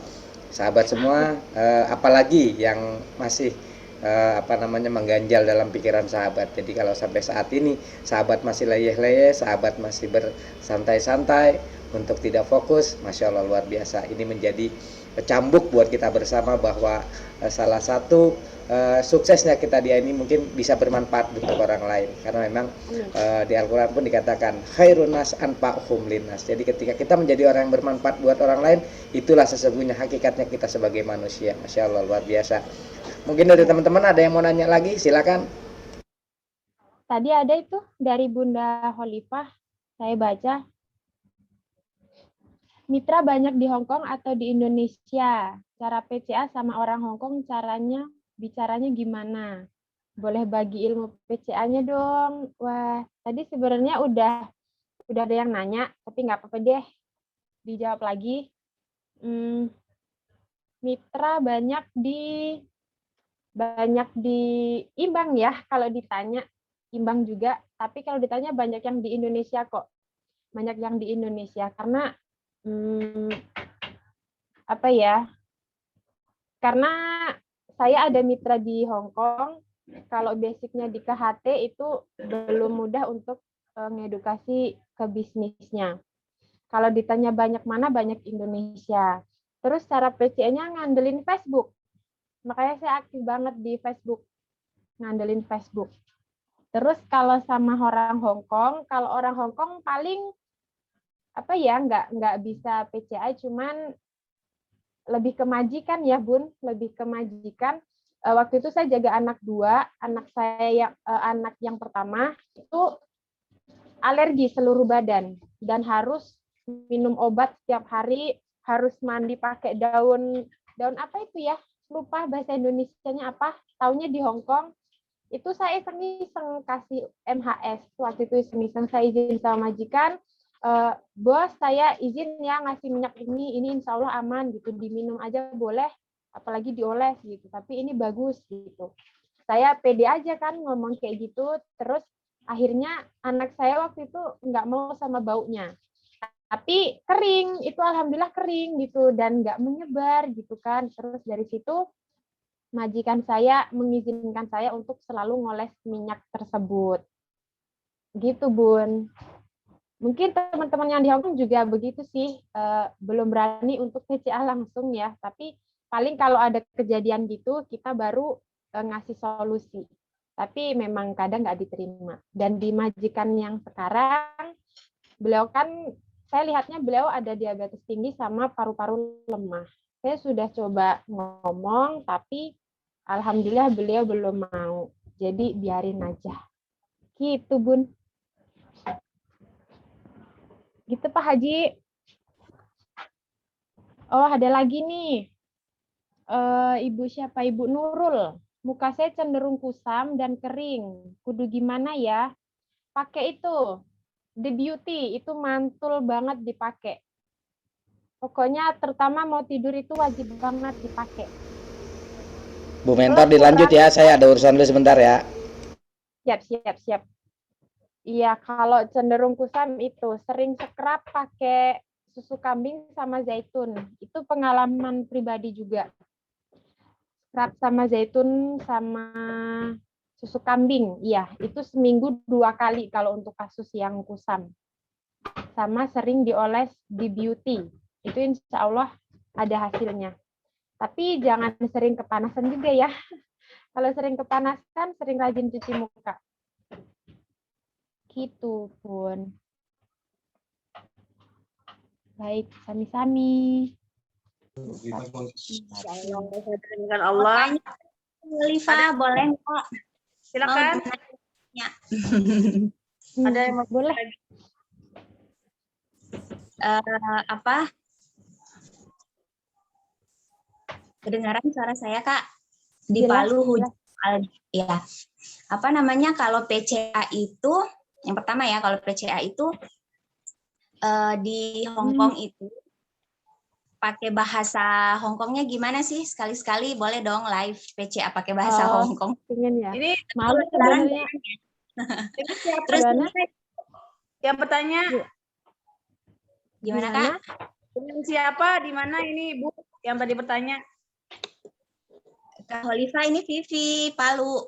[SPEAKER 1] Sahabat semua, apalagi yang masih mengganjal dalam pikiran sahabat. Jadi kalau sampai saat ini sahabat masih leyeh-leyeh, sahabat masih bersantai-santai untuk tidak fokus, Masya Allah luar biasa. Ini menjadi cambuk buat kita bersama bahwa salah satu suksesnya kita dia ini mungkin bisa bermanfaat untuk orang lain, karena memang di Al-Quran pun dikatakan khairun nas anfa'uhum linnas. Jadi ketika kita menjadi orang yang bermanfaat buat orang lain, itulah sesungguhnya hakikatnya kita sebagai manusia. Masya Allah luar biasa. Mungkin dari teman-teman ada yang mau nanya lagi, silakan.
[SPEAKER 8] Tadi ada itu dari Bunda Khalifah, saya baca. Mitra banyak di Hong Kong atau di Indonesia? Cara PCA sama orang Hong Kong bicaranya gimana? Boleh bagi ilmu PCA-nya dong. Wah, tadi sebenarnya udah ada yang nanya, tapi nggak apa-apa deh, dijawab lagi. Mitra banyak di Imbang ya, kalau ditanya Imbang juga, tapi kalau ditanya banyak yang di Indonesia kok. Banyak yang di Indonesia karena karena saya ada mitra di Hong Kong. Kalau basicnya di KHT itu belum mudah untuk ngedukasi ke bisnisnya. Kalau ditanya banyak mana, banyak Indonesia. Terus cara PCA-nya ngandelin Facebook. Makanya saya aktif banget di Facebook, ngandelin Facebook. Terus kalau sama orang Hong Kong, kalau orang Hong Kong paling nggak bisa PCA, cuman lebih ke majikan ya Bun, lebih ke majikan. Waktu itu saya jaga anak 2, anak yang pertama itu alergi seluruh badan dan harus minum obat setiap hari, harus mandi pakai daun apa itu ya, lupa bahasa Indonesianya apa, taunya di Hong Kong. Itu saya iseng-iseng kasih MHS, waktu itu iseng-iseng saya izin sama majikan, bos saya izin ya ngasih minyak ini insya Allah aman gitu, diminum aja boleh, apalagi dioles gitu, tapi ini bagus gitu. Saya pede aja kan ngomong kayak gitu. Terus akhirnya anak saya waktu itu nggak mau sama baunya, tapi kering, itu alhamdulillah kering gitu dan nggak menyebar gitu kan. Terus dari situ majikan saya mengizinkan saya untuk selalu ngoles minyak tersebut gitu Bun. Mungkin teman-teman yang di Hong Kong juga begitu sih, belum berani untuk PCA langsung ya, tapi paling kalau ada kejadian gitu kita baru ngasih solusi. Tapi memang kadang nggak diterima. Dan di majikan yang sekarang, beliau kan, saya lihatnya beliau ada diabetes tinggi sama paru-paru lemah. Saya sudah coba ngomong, tapi alhamdulillah beliau belum mau. Jadi biarin aja. Gitu Bun. Gitu Pak Haji. Oh ada lagi nih. Ibu siapa? Ibu Nurul. Muka saya cenderung kusam dan kering. Kudu gimana ya? Pakai itu. The Beauty. Itu mantul banget dipakai. Pokoknya terutama mau tidur itu wajib banget dipakai.
[SPEAKER 1] Bu Mentor dilanjut ya, saya ada urusan dulu sebentar ya.
[SPEAKER 8] Siap. Iya, kalau cenderung kusam itu sering scrub pakai susu kambing sama zaitun. Itu pengalaman pribadi juga. Scrub sama zaitun sama susu kambing. Iya, itu seminggu 2 kali kalau untuk kasus yang kusam. Sama sering dioles di beauty. Itu insya Allah ada hasilnya. Tapi jangan sering kepanasan juga ya. Kalau sering kepanasan, sering rajin cuci muka. Gitu pun. Baik, sami-sami.
[SPEAKER 3] Dengan Allah.
[SPEAKER 10] Khalifa, boleh nggak?
[SPEAKER 3] Silakan.
[SPEAKER 10] Ya.
[SPEAKER 3] Ada yang mau
[SPEAKER 8] boleh?
[SPEAKER 10] Apa? Kedengaran suara saya, Kak? Di
[SPEAKER 8] Jelas,
[SPEAKER 10] Palu hujan. Ya. Apa namanya kalau PCA itu, yang pertama ya, kalau PCA itu di Hong Kong itu pakai bahasa Hong Kongnya gimana sih? Sekali-sekali boleh dong live PCA pakai bahasa Hong Kong.
[SPEAKER 8] Pengen ya.
[SPEAKER 3] Ini
[SPEAKER 8] Malu sebenarnya.
[SPEAKER 3] Terus yang bertanya
[SPEAKER 10] Gimana, Kak?
[SPEAKER 3] dengan siapa? Di mana ini Bu yang tadi bertanya?
[SPEAKER 10] Kak Khalifa, ini Vivi, Palu.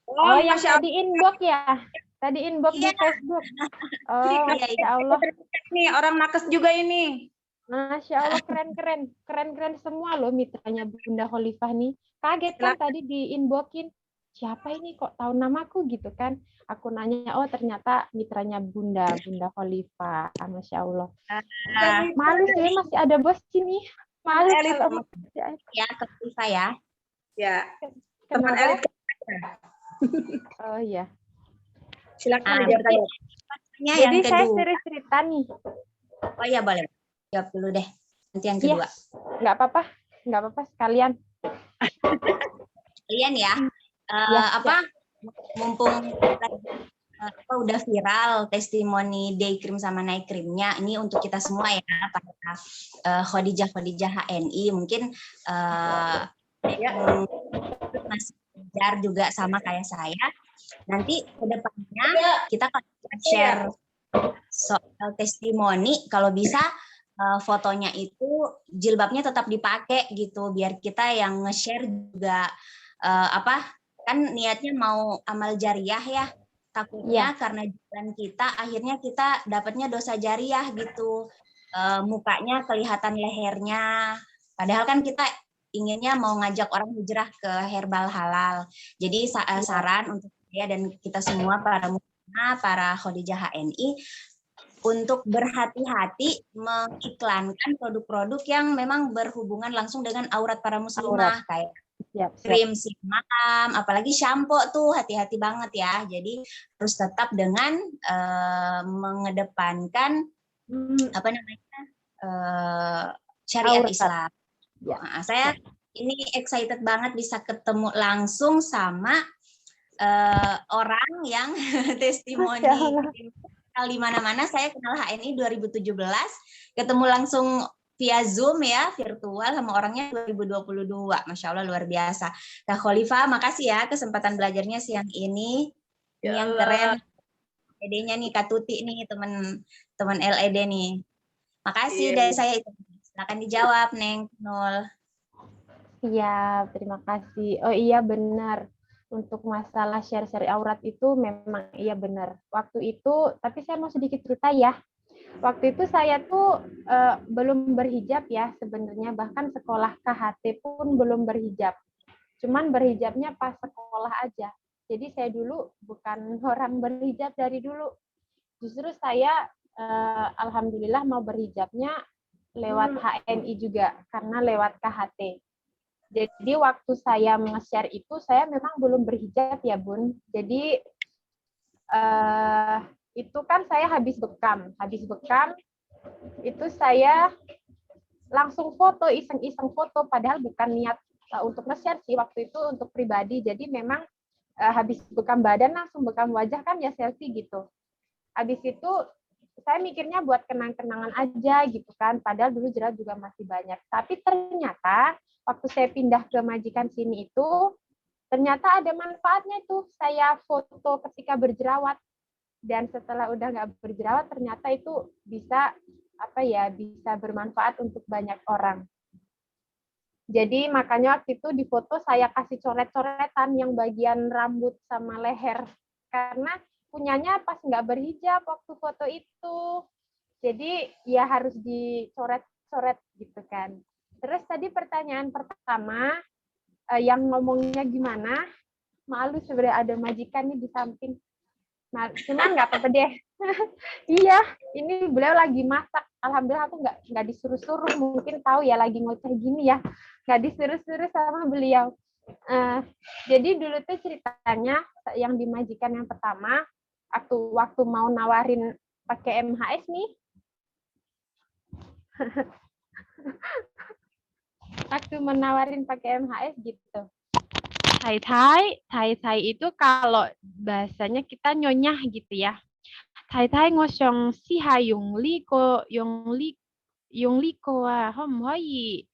[SPEAKER 8] Oh, yang tadi inbox ya? Tadi inbox di Facebook. Oh, Masya Allah.
[SPEAKER 3] Nih, orang nakes juga ini.
[SPEAKER 8] Masya Allah, keren-keren. Keren-keren semua loh mitranya Bunda Khalifah nih. Kaget kan tadi di inboxin. Siapa ini kok tahu namaku gitu kan? Aku nanya, oh ternyata mitranya Bunda Khalifah. Masya Allah. Malu sih, masih ada bos sini. Malu kalau
[SPEAKER 10] ya, ke Khalifah ya.
[SPEAKER 3] Ya, teman elit.
[SPEAKER 8] Oh iya.
[SPEAKER 3] Silakan
[SPEAKER 10] dijawab.
[SPEAKER 8] Jadi saya cerita nih.
[SPEAKER 10] Oh iya, boleh. Jawab dulu deh. Nanti yang kedua.
[SPEAKER 8] Nggak apa-apa sekalian.
[SPEAKER 10] Sekalian ya. Mumpung udah viral testimoni day cream sama night creamnya, ini untuk kita semua ya, para Khadijah HNI, mungkin masih belajar juga sama kayak saya. Nanti ke depannya kita akan share soal testimoni, kalau bisa fotonya itu jilbabnya tetap dipakai gitu, biar kita yang nge-share juga kan niatnya mau amal jariah ya, takutnya karena jalan kita akhirnya kita dapatnya dosa jariah gitu, mukanya kelihatan lehernya, padahal kan kita inginnya mau ngajak orang hijrah ke herbal halal. Jadi saran untuk saya dan kita semua para muslimah, para Khadijah HNI, untuk berhati-hati mengiklankan produk-produk yang memang berhubungan langsung dengan aurat para muslimah, kayak krim siang malam, apalagi shampoo tuh hati-hati banget ya. Jadi harus tetap dengan mengedepankan syariat Islam. Nah, saya ini excited banget bisa ketemu langsung sama orang yang testimoni di mana-mana. Saya kenal HNI 2017, ketemu langsung via Zoom ya, virtual sama orangnya 2022. Masya Allah, luar biasa. Kak Khalifah, makasih ya kesempatan belajarnya siang ini. Ini yang keren. LED-nya nih, Kak Tuti nih, teman LED nih. Makasih dari saya. Silakan dijawab, Neng Nul.
[SPEAKER 8] Iya, terima kasih. Oh iya benar. Untuk masalah share-share aurat itu memang iya benar. Waktu itu, tapi saya mau sedikit cerita ya. Waktu itu saya tuh belum berhijab ya sebenarnya, bahkan sekolah KHT pun belum berhijab. Cuman berhijabnya pas sekolah aja. Jadi saya dulu bukan orang berhijab dari dulu. Justru saya alhamdulillah mau berhijabnya lewat HNI juga, karena lewat KHT. Jadi waktu saya nge-share itu, saya memang belum berhijab ya Bun. Jadi itu kan saya habis bekam itu saya langsung foto, iseng-iseng foto, padahal bukan niat untuk nge-share sih waktu itu, untuk pribadi. Jadi memang habis bekam badan langsung bekam wajah kan ya, selfie gitu. Habis itu saya mikirnya buat kenang-kenangan aja gitu kan, padahal dulu jerawat juga masih banyak. Tapi ternyata waktu saya pindah ke majikan sini itu, ternyata ada manfaatnya tuh. Saya foto ketika berjerawat, dan setelah udah nggak berjerawat, ternyata itu bisa bisa bermanfaat untuk banyak orang. Jadi makanya waktu itu di foto saya kasih coret-coretan yang bagian rambut sama leher, karena punyanya pas nggak berhijab waktu foto itu. Jadi ya harus dicoret-coret gitu kan. Terus tadi pertanyaan pertama, yang ngomongnya gimana? Malu sebenarnya ada majikan nih di samping. Nah, cuman nggak apa-apa deh. Iya, ini beliau lagi masak. Alhamdulillah aku nggak disuruh-suruh. Mungkin tahu ya lagi ngoceh gini ya. Nggak disuruh-suruh sama beliau. Jadi dulu tuh ceritanya yang di majikan yang pertama, waktu mau nawarin pakai MHS nih, waktu menawarin pakai MHS gitu. Tai itu kalau bahasanya kita nyonyah gitu ya. Tai ngosong si hayung liko hom hoi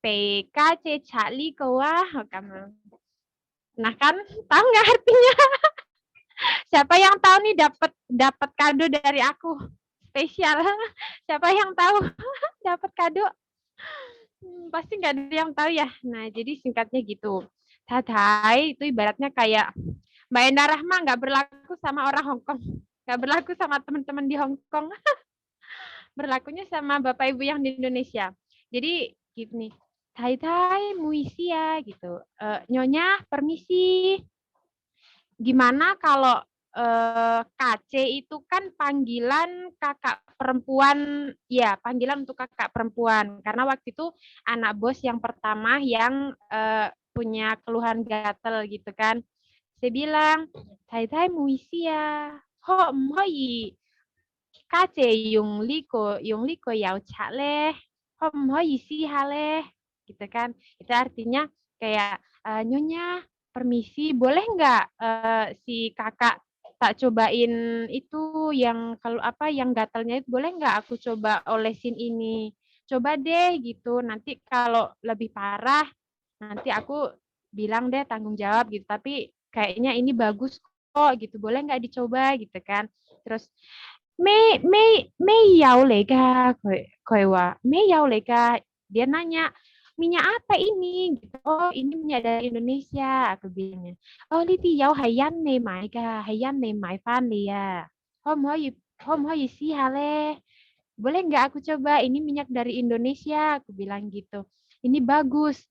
[SPEAKER 8] PKC cak liko kamu. Nah kan, tahu nggak artinya? Siapa yang tahu nih dapat kado dari aku spesial? Siapa yang tahu dapat kado? Pasti nggak ada yang tahu ya. Nah jadi singkatnya gitu. Tai itu ibaratnya kayak Mbak Enda Rahma nggak berlaku sama orang Hong Kong, nggak berlaku sama teman-teman di Hong Kong, berlakunya sama Bapak Ibu yang di Indonesia. Jadi gini, tai muisi ya gitu, nyonya permisi. Gimana kalau KC itu kan panggilan kakak perempuan, ya panggilan untuk kakak perempuan, karena waktu itu anak bos yang pertama yang punya keluhan gatel gitu kan. Saya bilang, tai muisi ya, ho hoi KC yung liko yao cak leh, ho hoi si haleh, gitu kan. Itu artinya kayak nyonya permisi, boleh nggak si kakak tak cobain itu yang yang gatalnya itu, boleh nggak aku coba olesin ini? Coba deh gitu. Nanti kalau lebih parah, nanti aku bilang deh tanggung jawab gitu. Tapi kayaknya ini bagus kok gitu. Boleh nggak dicoba gitu kan? Terus Mei yao lega koewa. Mei yao lega. Dia nanya, minyak apa ini? Gitu. Oh, ini minyak dari Indonesia, aku bilangnya. Oh, liti yao hayan ne mai ga, hayan ne mai fan ya. Hom hoi si hale. Boleh nggak aku coba? Ini minyak dari Indonesia, aku bilang gitu. Ini bagus.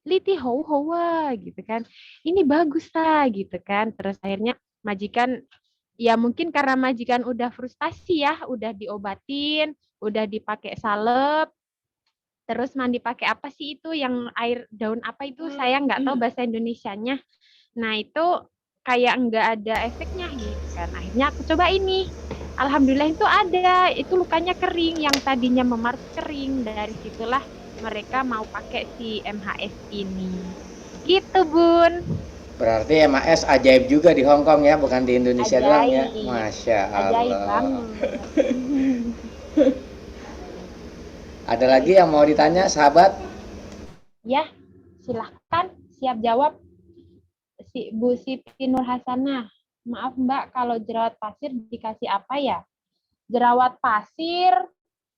[SPEAKER 8] Liti hoa gitu kan. Ini bagus lah gitu kan. Terus akhirnya majikan, ya mungkin karena majikan udah frustasi ya, udah diobatin, udah dipakai salep, terus mandi pakai apa sih itu yang air daun apa itu, saya nggak tahu bahasa Indonesianya. Nah itu kayak nggak ada efeknya gitu kan. Akhirnya aku coba ini. Alhamdulillah itu ada, itu lukanya kering, yang tadinya memar kering. Dari situlah mereka mau pakai si MHS ini. Gitu Bun.
[SPEAKER 1] Berarti MAS ajaib juga di Hong Kong ya, bukan di Indonesia doang ya. Masya Allah.
[SPEAKER 8] Ajaib banget.
[SPEAKER 1] Ada lagi yang mau ditanya, sahabat?
[SPEAKER 8] Ya, silahkan. Siap jawab. Bu Siti Nur Hasanah. Maaf Mbak, kalau jerawat pasir dikasih apa ya? Jerawat pasir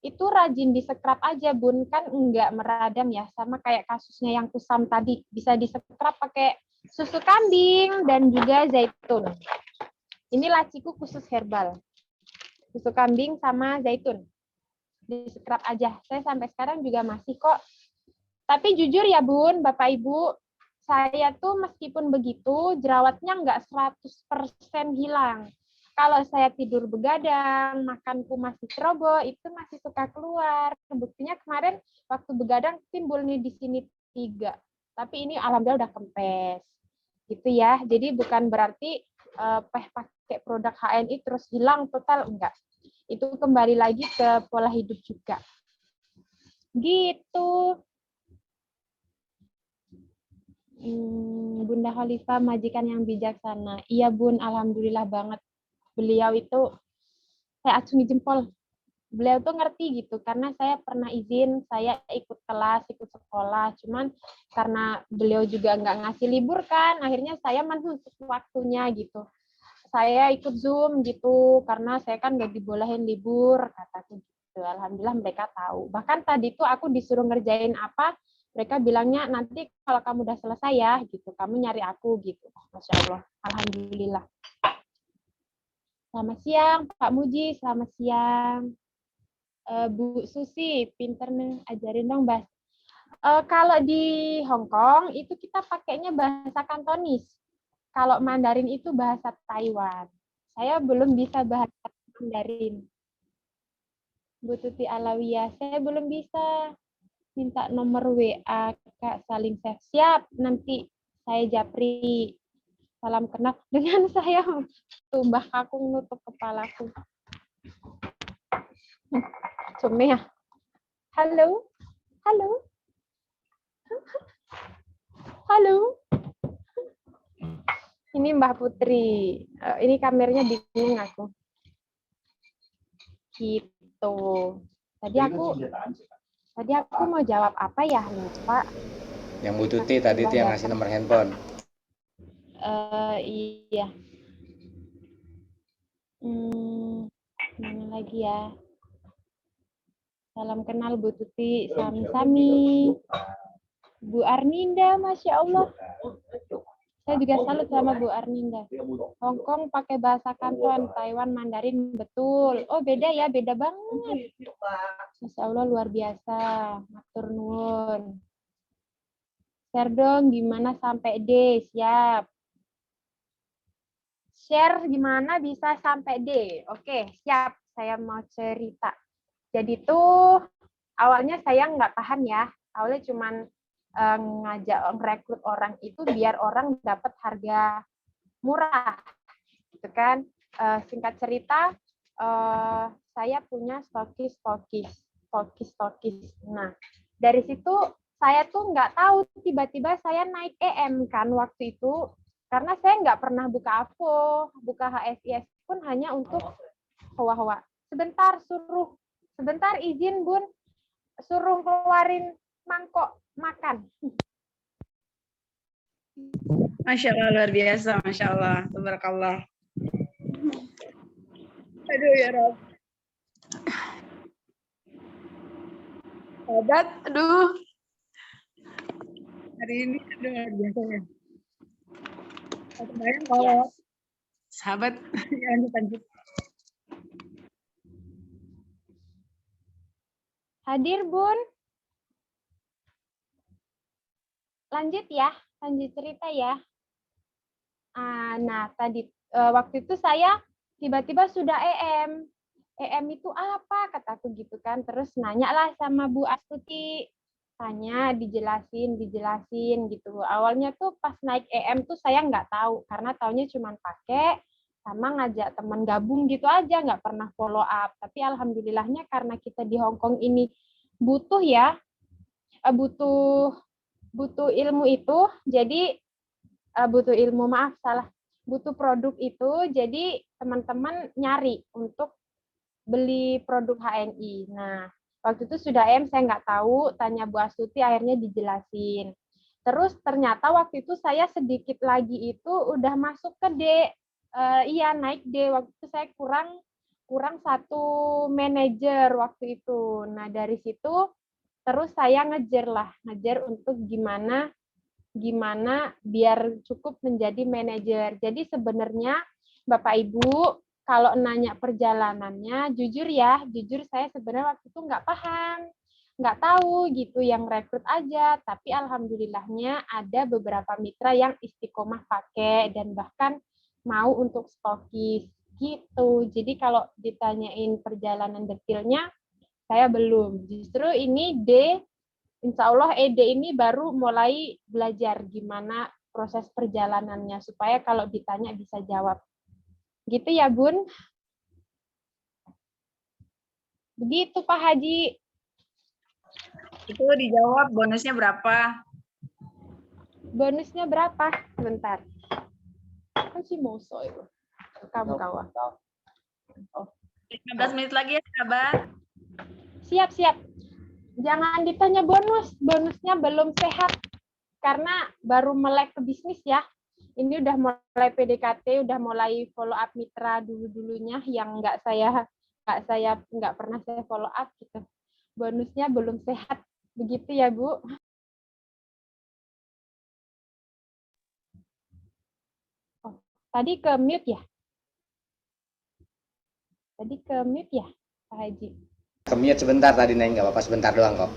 [SPEAKER 8] itu rajin disekrap aja Bun, kan enggak meradam ya, sama kayak kasusnya yang kusam tadi, bisa disekrap pakai susu kambing dan juga zaitun. Ini laciku khusus herbal, susu kambing sama zaitun, disekrap aja. Saya sampai sekarang juga masih kok. Tapi jujur ya Bun, Bapak Ibu, saya tuh meskipun begitu jerawatnya nggak 100% hilang. Kalau saya tidur begadang, makanku masih ceroboh, itu masih suka keluar. Buktinya kemarin waktu begadang timbul nih di sini 3. Tapi ini alhamdulillah udah kempes. Gitu ya. Jadi bukan berarti pakai produk HNI terus hilang total, enggak. Itu kembali lagi ke pola hidup juga. Gitu. Bunda Khalifah, majikan yang bijaksana. Iya Bun, alhamdulillah banget. Beliau itu, saya acungi jempol. Beliau tuh ngerti gitu, karena saya pernah izin, saya ikut kelas, ikut sekolah, cuman karena beliau juga nggak ngasih libur kan, akhirnya saya menutup waktunya gitu. Saya ikut Zoom gitu, karena saya kan nggak dibolehin libur, kataku gitu. Alhamdulillah mereka tahu. Bahkan tadi tuh aku disuruh ngerjain apa, mereka bilangnya nanti kalau kamu udah selesai ya, gitu, kamu nyari aku gitu. Masya Allah, alhamdulillah. Selamat siang, Pak Muji, selamat siang. Bu Susi, pinter nih, ajarin dong, Bas. Kalau di Hong Kong itu kita pakainya bahasa Kantonis. Kalau Mandarin itu bahasa Taiwan. Saya belum bisa bahasa Mandarin. Bu Tuti Alawiyah, saya belum bisa. Minta nomor WA Kak Saling Chef. Siap, nanti saya japri. Salam kenal dengan saya. Tumbah kakung nutup kepalaku. Cuma ya. Halo. Halo. Halo. Ini Mbak Putri. Ini kameranya bingung aku. Gitu. Tadi aku mau jawab apa ya, lupa.
[SPEAKER 1] Yang Bu Tuti tadi itu yang ngasih nomor handphone.
[SPEAKER 8] Iya. Mana lagi ya? Salam kenal Bu Tuti, sami-sami. Bu Arninda, Masya Allah. Saya juga salut sama Bu Arninda. Hong Kong pakai bahasa Kanton, Taiwan Mandarin, betul. Oh beda ya, beda banget. Masya Allah luar biasa. Matur nuwun. Share dong gimana sampai D, siap. Share gimana bisa sampai D. Oke, siap. Saya mau cerita. Jadi tuh awalnya saya nggak paham ya. Awalnya cuman ngajak rekrut orang itu biar orang dapat harga murah, gitu kan. Singkat cerita, saya punya stokis. Nah, dari situ saya tuh nggak tahu tiba-tiba saya naik EM kan waktu itu, karena saya nggak pernah buka AVO, buka HSIS pun hanya untuk hoa-hoa. Sebentar izin Bun, suruh keluarin mangkok makan.
[SPEAKER 3] Masya Allah, luar biasa. Masya Allah. Tabarakallah. Aduh ya Rob. Sahabat, aduh. Hari ini aduh luar biasa ya. Kemarin kalau sahabat, lanjut.
[SPEAKER 8] Hadir Bun. Lanjut ya, lanjut cerita ya. Nah, tadi waktu itu saya tiba-tiba sudah EM. EM itu apa? Kataku gitu kan. Terus nanya lah sama Bu Astuti. Tanya, dijelasin gitu. Awalnya tuh pas naik EM tuh saya nggak tahu. Karena taunya cuma pakai sama ngajak teman gabung gitu aja. Nggak pernah follow up. Tapi alhamdulillahnya karena kita di Hong Kong ini butuh ya. Butuh ilmu itu, jadi butuh produk itu, jadi teman-teman nyari untuk beli produk HNI. Nah, waktu itu sudah saya nggak tahu, tanya Bu Astuti, akhirnya dijelasin. Terus ternyata waktu itu saya sedikit lagi itu udah masuk ke D, naik D. Waktu itu saya kurang satu manajer waktu itu. Nah, dari situ terus saya ngejar untuk gimana biar cukup menjadi manajer. Jadi sebenarnya Bapak Ibu kalau nanya perjalanannya, jujur saya sebenarnya waktu itu nggak paham, nggak tahu gitu, yang rekrut aja. Tapi alhamdulillahnya ada beberapa mitra yang istiqomah pakai dan bahkan mau untuk stokis gitu. Jadi kalau ditanyain perjalanan detailnya, saya belum. Justru ini D, insya Allah ED ini baru mulai belajar gimana proses perjalanannya, supaya kalau ditanya bisa jawab. Gitu ya, Bun? Begitu, Pak Haji.
[SPEAKER 3] Itu dijawab bonusnya berapa?
[SPEAKER 8] Bonusnya berapa? Bentar. Kan si Moso itu. Kamu kawan. Oh.
[SPEAKER 3] 15 menit lagi ya, sahabat.
[SPEAKER 8] Siap. Jangan ditanya bonus. Bonusnya belum sehat. Karena baru melek ke bisnis ya. Ini udah mulai PDKT, udah mulai follow up mitra dulu-dulunya yang nggak pernah saya follow up gitu. Bonusnya belum sehat. Begitu ya, Bu. Oh, tadi ke mute ya? Pak Haji?
[SPEAKER 1] Ke-mute sebentar tadi, Neng. Nggak apa-apa, sebentar doang kok.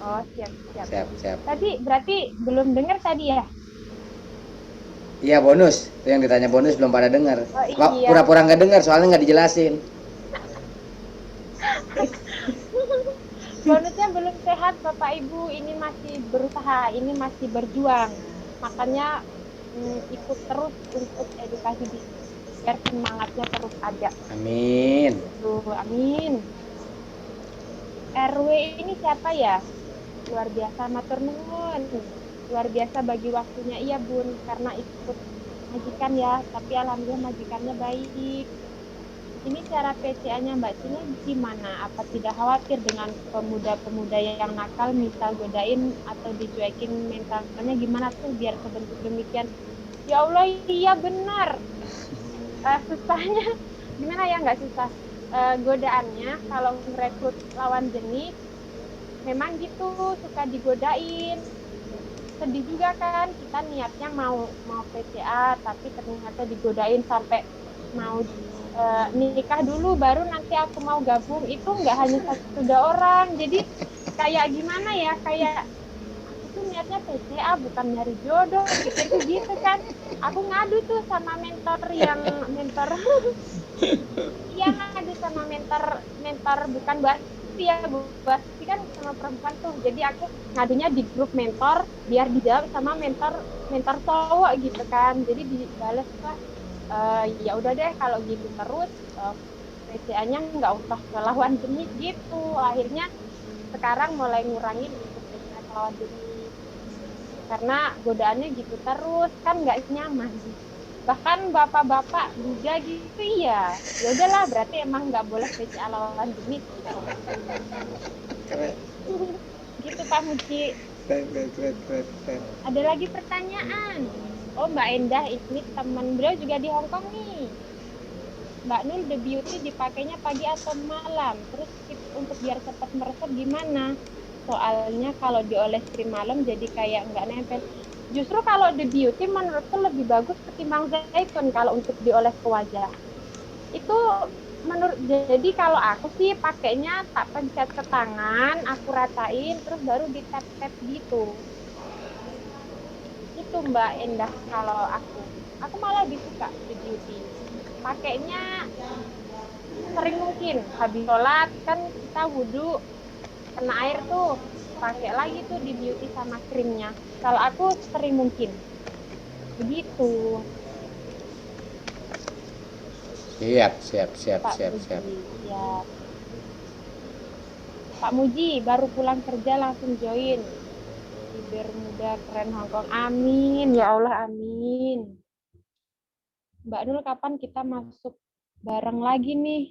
[SPEAKER 8] Oh, siap.
[SPEAKER 1] Siap.
[SPEAKER 8] Tadi berarti belum dengar tadi ya?
[SPEAKER 1] Iya, bonus. Itu yang ditanya bonus belum pada dengar.
[SPEAKER 8] Oh, iya.
[SPEAKER 1] Pura-pura nggak dengar, soalnya nggak dijelasin.
[SPEAKER 8] Bonusnya belum sehat, Bapak Ibu. Ini masih berusaha, ini masih berjuang. Makanya ikut terus untuk edukasi bisnis biar semangatnya terus ada.
[SPEAKER 1] Amin.
[SPEAKER 8] Amin. RW ini siapa ya? Luar biasa, matur nuwun. Luar biasa bagi waktunya. Iya, Bun, karena ikut majikan ya, tapi alhamdulillah majikannya baik. Ini cara PCA-nya Mbak Cina gimana? Apa tidak khawatir dengan pemuda-pemuda yang nakal, misal godain atau dicuekin mentalnya gimana tuh biar kebentuk demikian? Ya Allah, iya benar. Susahnya gimana ya, nggak susah. Godaannya kalau merekrut lawan jenis memang gitu, suka digodain. Sedih juga kan, kita niatnya mau PCA tapi ternyata digodain sampai mau nikah dulu baru nanti aku mau gabung. Itu nggak hanya satu orang, jadi kayak gimana ya, kayak itu niatnya PCA bukan nyari jodoh gitu kan. Aku ngadu tuh sama mentor iya, ngadu sama mentor bukan Basti ya, Basti kan sama perempuan tuh, jadi aku ngadunya di grup mentor biar dijawab sama mentor cowok gitu kan. Jadi dibales lah, ya udah deh kalau gitu terus, PCA-nya nggak usah ke lawan jenis gitu. Akhirnya sekarang mulai ngurangin untuk PCA lawan jenis karena godaannya gitu terus kan nggak nyaman. Bahkan bapak-bapak juga gitu ya udahlah berarti emang nggak boleh PCA lawan jenis gitu Pak Muji.
[SPEAKER 1] Keren.
[SPEAKER 8] Ada lagi pertanyaan? Oh, Mbak Endah ini teman beliau juga di Hong Kong nih. Mbak Nur, The Beauty dipakainya pagi atau malam? Terus tips untuk biar cepat meresap gimana? Soalnya kalau dioles krim malam jadi kayak nggak nempel. Justru kalau The Beauty menurutku lebih bagus ketimbang zaitun kalau untuk dioles ke wajah. Itu jadi kalau aku sih pakainya tak pencet ke tangan, aku ratain terus baru di tap-tap gitu. Itu Mbak Endah kalau aku malah lebih suka The Beauty. Pakainya sering mungkin habis sholat kan kita wudhu kena air tuh, pakai lagi tuh di Beauty sama krimnya. Kalau aku sering mungkin begitu.
[SPEAKER 1] Siap.
[SPEAKER 8] Ya. Pak Muji baru pulang kerja langsung join di Bermuda keren Hongkong. Amin ya Allah, amin. Mbak Nul, kapan kita masuk bareng lagi nih?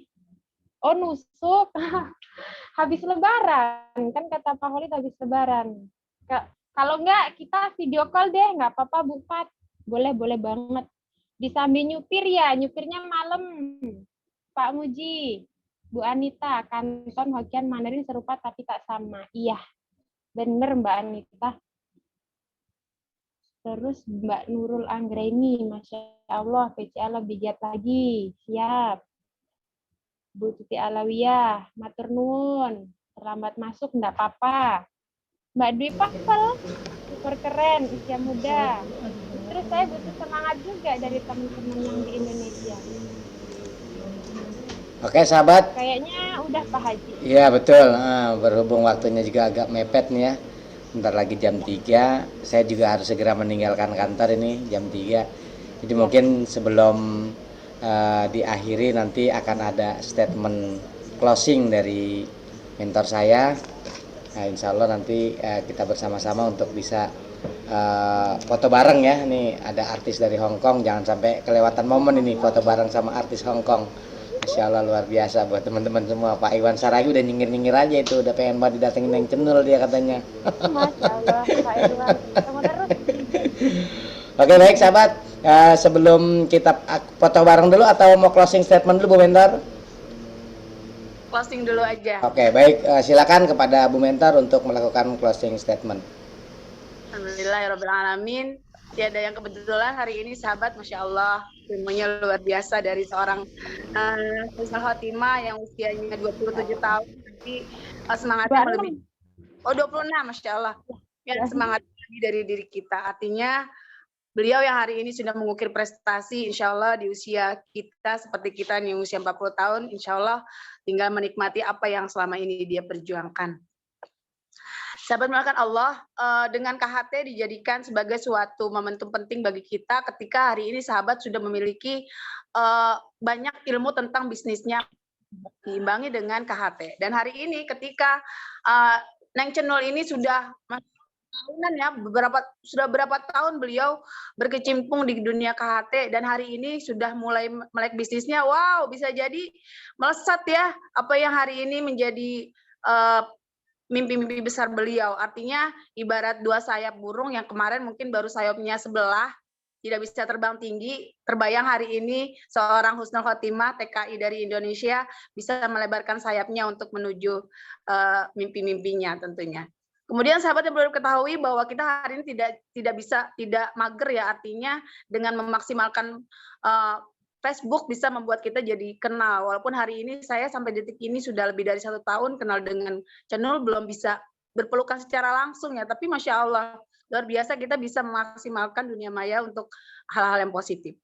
[SPEAKER 8] Oh, nusuk. Habis lebaran. Kan kata Pak Holid habis lebaran. Kalau enggak, kita video call deh. Nggak apa-apa, Bu Fat. Boleh banget. Disambil nyupir ya. Nyupirnya malam. Pak Muji. Bu Anita. Kanton Hokian Mandarin serupa tapi tak sama. Iya. Bener, Mbak Anita. Terus Mbak Nurul Anggreni. Masya Allah, PCA lebih giat lagi. Siap. Bu Tuti Alawiyah, matur nuwun. Terlambat masuk enggak apa-apa. Mbak Dwi Papel, super keren, usia muda. Terus saya butuh semangat juga dari teman-teman yang di Indonesia.
[SPEAKER 1] Oke, sahabat.
[SPEAKER 8] Kayaknya udah Pak Haji.
[SPEAKER 1] Iya, betul. Berhubung waktunya juga agak mepet nih ya. Bentar lagi jam 3. Saya juga harus segera meninggalkan kantor ini jam 3. Jadi mungkin sebelum diakhiri nanti akan ada statement closing dari mentor saya. Nah, insya Allah nanti kita bersama-sama untuk bisa foto bareng ya. Nih ada artis dari Hong Kong, jangan sampai kelewatan momen ini foto bareng sama artis Hong Kong. Masya Allah luar biasa buat teman-teman semua. Pak Iwan Saragi udah nyengir-nyengir aja itu, udah pengen banget didatengin yang cenul dia katanya.
[SPEAKER 8] Masya Allah, Pak Iwan. Tunggu terus.
[SPEAKER 1] Oke baik sahabat, sebelum kita foto bareng dulu atau mau closing statement dulu Bu Mentor?
[SPEAKER 3] Closing dulu aja.
[SPEAKER 1] Oke baik, silakan kepada Bu Mentor untuk melakukan closing statement.
[SPEAKER 3] Alhamdulillahirrahmanirrahim. Tiada yang kebetulan hari ini sahabat, Masya Allah, ilmunya luar biasa dari seorang Husnul Khotimah yang usianya 27 tahun, tapi semangatnya lebih. Oh 26, Masya Allah. Ya, semangat dari diri kita. Artinya beliau yang hari ini sudah mengukir prestasi, insya Allah di usia kita seperti kita nih usia 40 tahun, insya Allah tinggal menikmati apa yang selama ini dia perjuangkan. Sahabat melakukan Allah, dengan KHT dijadikan sebagai suatu momentum penting bagi kita ketika hari ini sahabat sudah memiliki banyak ilmu tentang bisnisnya diimbangi dengan KHT. Dan hari ini ketika Neng Cenul ini sudah tahunan ya, sudah berapa tahun beliau berkecimpung di dunia KHT dan hari ini sudah mulai melek bisnisnya. Wow, bisa jadi melesat ya apa yang hari ini menjadi mimpi-mimpi besar beliau. Artinya ibarat dua sayap burung yang kemarin mungkin baru sayapnya sebelah, tidak bisa terbang tinggi, terbayang hari ini seorang Husnul Khotimah TKI dari Indonesia bisa melebarkan sayapnya untuk menuju mimpi-mimpinya tentunya. Kemudian sahabat yang perlu ketahui bahwa kita hari ini tidak mager ya, artinya dengan memaksimalkan Facebook bisa membuat kita jadi kenal. Walaupun hari ini saya sampai detik ini sudah lebih dari 1 tahun kenal dengan Cenul, belum bisa berpelukan secara langsung ya, tapi Masya Allah luar biasa kita bisa memaksimalkan dunia maya untuk hal-hal yang positif.